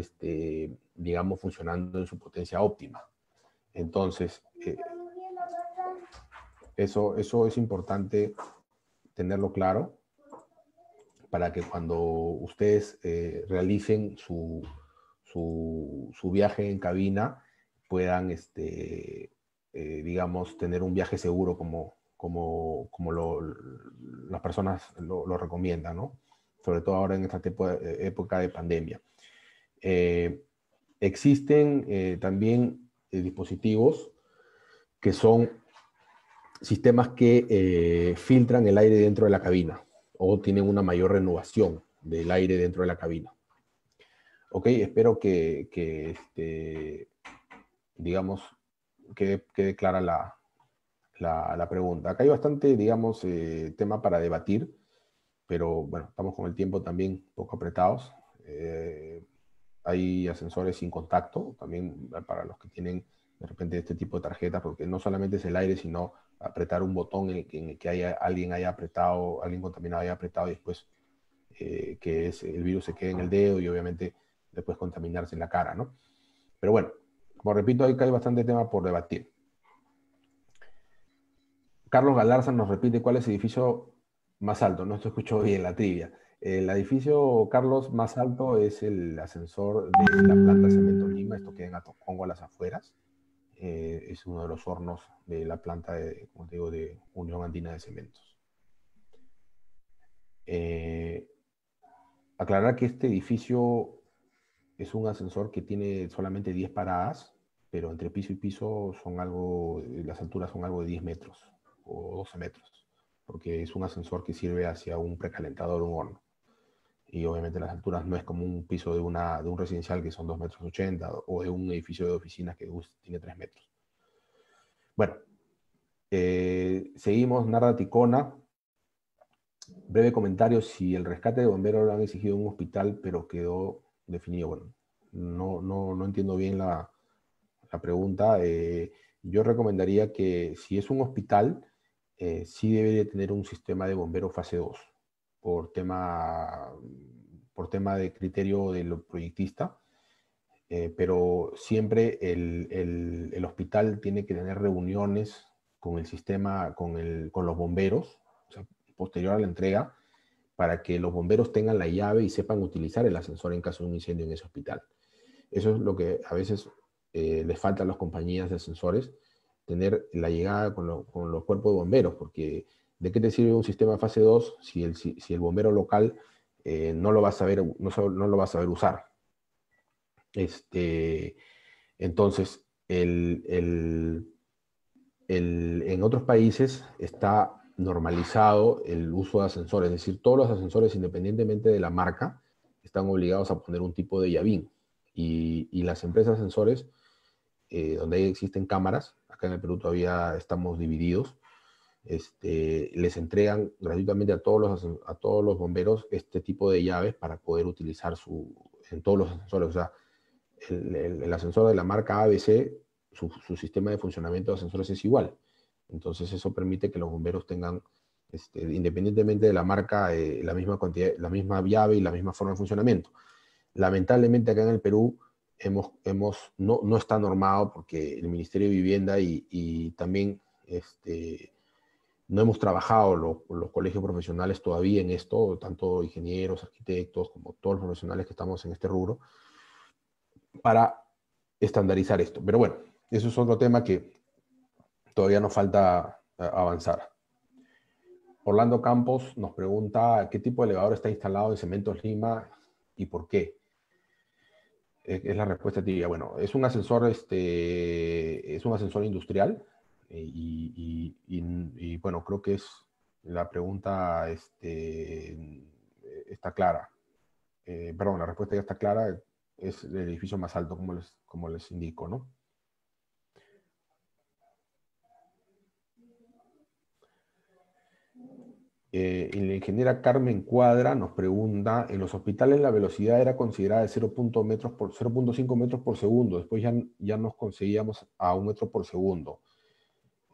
digamos, funcionando en su potencia óptima. Entonces, eso es importante tenerlo claro, para que cuando ustedes realicen su viaje en cabina puedan, digamos, tener un viaje seguro como las personas lo recomiendan, ¿no? Sobre todo ahora en esta época de pandemia. Existen también dispositivos que son sistemas que filtran el aire dentro de la cabina, o tienen una mayor renovación del aire dentro de la cabina. Ok, espero que digamos, quede clara la pregunta. Acá hay bastante, digamos, tema para debatir, pero bueno, estamos con el tiempo también un poco apretados. Hay ascensores sin contacto, también para los que tienen de repente este tipo de tarjetas, porque no solamente es el aire, sino apretar un botón en el que alguien haya apretado, alguien contaminado haya apretado y después el virus se quede en el dedo y obviamente después contaminarse en la cara, ¿no? Pero bueno, como repito, hay bastante tema por debatir. Carlos Galarza nos repite cuál es el edificio más alto. No se escuchó bien la trivia. El edificio, Carlos, más alto es el ascensor de la planta Cemento Lima. Esto queda en Atocongo, a las afueras. Es uno de los hornos de la planta, como te digo, de Unión Andina de Cementos. Aclarar que este edificio es un ascensor que tiene solamente 10 paradas, pero entre piso y piso las alturas son algo de 10 metros o 12 metros, porque es un ascensor que sirve hacia un precalentador, un horno. Y obviamente las alturas no es como un piso de un residencial que son 2,80 metros o de un edificio de oficinas que tiene 3 metros. Bueno, seguimos. Narda Ticona. Breve comentario: si el rescate de bomberos lo han exigido en un hospital, pero quedó definido. Bueno, no entiendo bien la pregunta. Yo recomendaría que si es un hospital, sí debe de tener un sistema de bombero fase 2, por tema de criterio del proyectista, pero siempre el hospital tiene que tener reuniones con el sistema, con los bomberos, o sea, posterior a la entrega, para que los bomberos tengan la llave y sepan utilizar el ascensor en caso de un incendio en ese hospital. Eso es lo que a veces les falta a las compañías de ascensores, tener la llegada con los cuerpos de bomberos, porque ¿de qué te sirve un sistema fase 2 si el bombero local no lo va a saber, no lo va a saber usar? Entonces, en otros países está normalizado el uso de ascensores, es decir, todos los ascensores, independientemente de la marca, están obligados a poner un tipo de llavín. Y las empresas de ascensores, donde existen cámaras, acá en el Perú todavía estamos divididos, les entregan gratuitamente a todos los bomberos este tipo de llaves para poder utilizar en todos los ascensores. O sea, el ascensor de la marca ABC, su sistema de funcionamiento de ascensores es igual. Entonces eso permite que los bomberos tengan, independientemente de la marca, la misma cantidad, la misma llave y la misma forma de funcionamiento. Lamentablemente acá en el Perú no está normado, porque el Ministerio de Vivienda y también no hemos trabajado los colegios profesionales todavía en esto, tanto ingenieros, arquitectos, como todos los profesionales que estamos en este rubro, para estandarizar esto. Pero bueno, eso es otro tema que todavía nos falta avanzar. Orlando Campos nos pregunta qué tipo de elevador está instalado en Cementos Lima y por qué. Es la respuesta tibia. Bueno, es un ascensor, industrial, y bueno, creo que la pregunta está clara. Perdón, la respuesta ya está clara. Es el edificio más alto, como les indico, ¿no? Y la ingeniera Carmen Cuadra nos pregunta: en los hospitales la velocidad era considerada de 0.5 metros por segundo, después ya nos conseguíamos a 1 metro por segundo.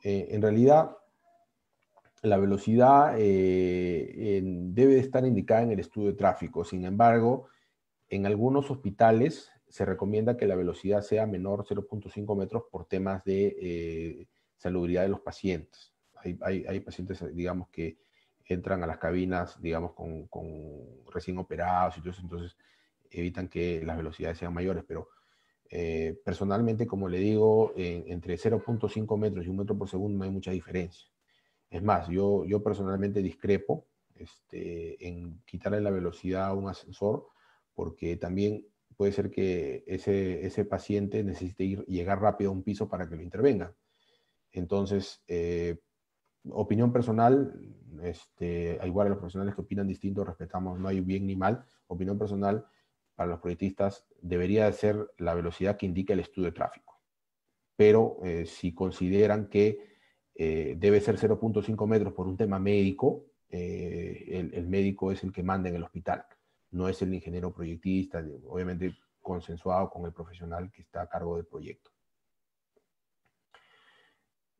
En realidad, la velocidad debe estar indicada en el estudio de tráfico. Sin embargo, en algunos hospitales se recomienda que la velocidad sea menor 0.5 metros por temas de salubridad de los pacientes. Hay pacientes, digamos, que entran a las cabinas, digamos, con recién operados y todo eso, entonces evitan que las velocidades sean mayores, pero personalmente, como le digo, entre 0.5 metros y 1 metro por segundo no hay mucha diferencia. Es más, yo personalmente discrepo en quitarle la velocidad a un ascensor, porque también puede ser que ese paciente necesite llegar rápido a un piso para que lo intervengan. Entonces, opinión personal, igual a los profesionales que opinan distinto, respetamos, no hay bien ni mal. Opinión personal, para los proyectistas, debería de ser la velocidad que indica el estudio de tráfico. Pero si consideran que debe ser 0.5 metros por un tema médico, el médico es el que manda en el hospital, no es el ingeniero proyectista, obviamente consensuado con el profesional que está a cargo del proyecto.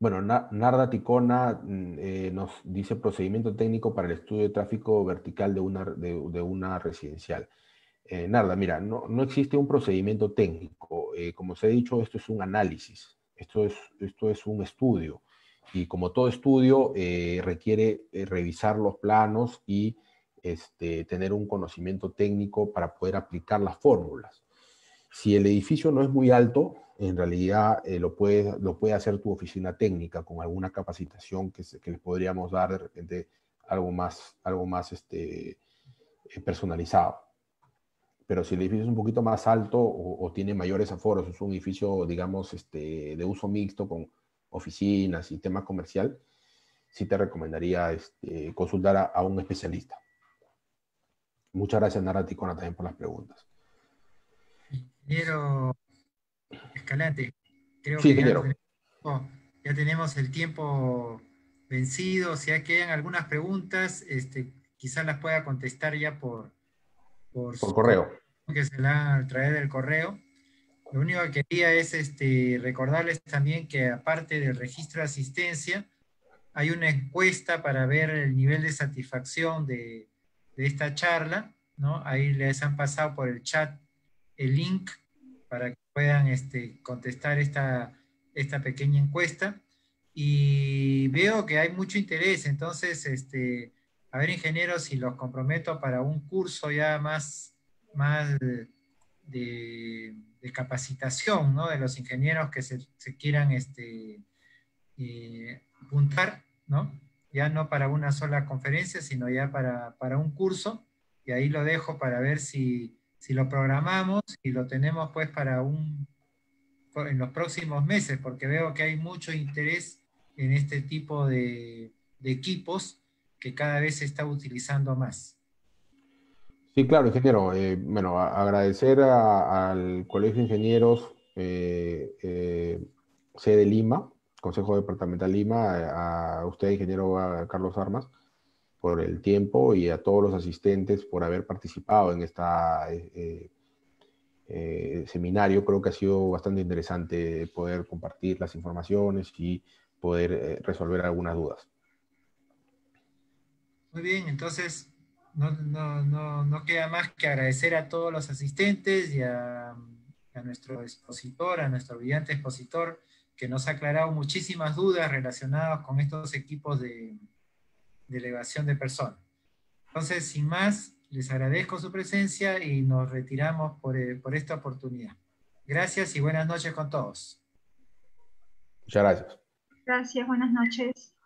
Bueno, Narda Ticona nos dice procedimiento técnico para el estudio de tráfico vertical de una residencial. Narda, mira, no existe un procedimiento técnico. Como se ha dicho, esto es un análisis, esto es un estudio. Y como todo estudio, requiere revisar los planos y tener un conocimiento técnico para poder aplicar las fórmulas. Si el edificio no es muy alto, en realidad lo puede hacer tu oficina técnica con alguna capacitación que les podríamos dar de repente algo más personalizado. Pero si el edificio es un poquito más alto o tiene mayores aforos, es un edificio, digamos, de uso mixto con oficinas y tema comercial, sí te recomendaría consultar a un especialista. Muchas gracias, Nara Ticona, también por las preguntas. Ingeniero Escalante, creo Sí, que ingeniero. ya tenemos el tiempo vencido. Si hay que algunas preguntas, quizás las pueda contestar ya por Por su correo, correo. que se la a través del correo. Lo único que quería es recordarles también que aparte del registro de asistencia, hay una encuesta para ver el nivel de satisfacción de esta charla, ¿no? Ahí les han pasado por el chat el link para que puedan contestar esta pequeña encuesta. Y veo que hay mucho interés, entonces, a ver, ingenieros, si los comprometo para un curso ya más de capacitación, ¿no? De los ingenieros que se quieran apuntar, ¿no? Ya no para una sola conferencia, sino ya para un curso, y ahí lo dejo para ver si lo programamos y lo tenemos pues en los próximos meses, porque veo que hay mucho interés en este tipo de equipos que cada vez se está utilizando más. Sí, claro, ingeniero. Bueno, agradecer al Colegio de Ingenieros sede Lima, Consejo Departamental Lima, a usted, ingeniero Carlos Armas, por el tiempo y a todos los asistentes por haber participado en esta seminario. Creo que ha sido bastante interesante poder compartir las informaciones y poder resolver algunas dudas. Muy bien, entonces no queda más que agradecer a todos los asistentes y a nuestro expositor, a nuestro brillante expositor, que nos ha aclarado muchísimas dudas relacionadas con estos equipos de elevación de personas. Entonces, sin más, les agradezco su presencia y nos retiramos por esta oportunidad. Gracias y buenas noches con todos. Muchas gracias. Gracias, buenas noches.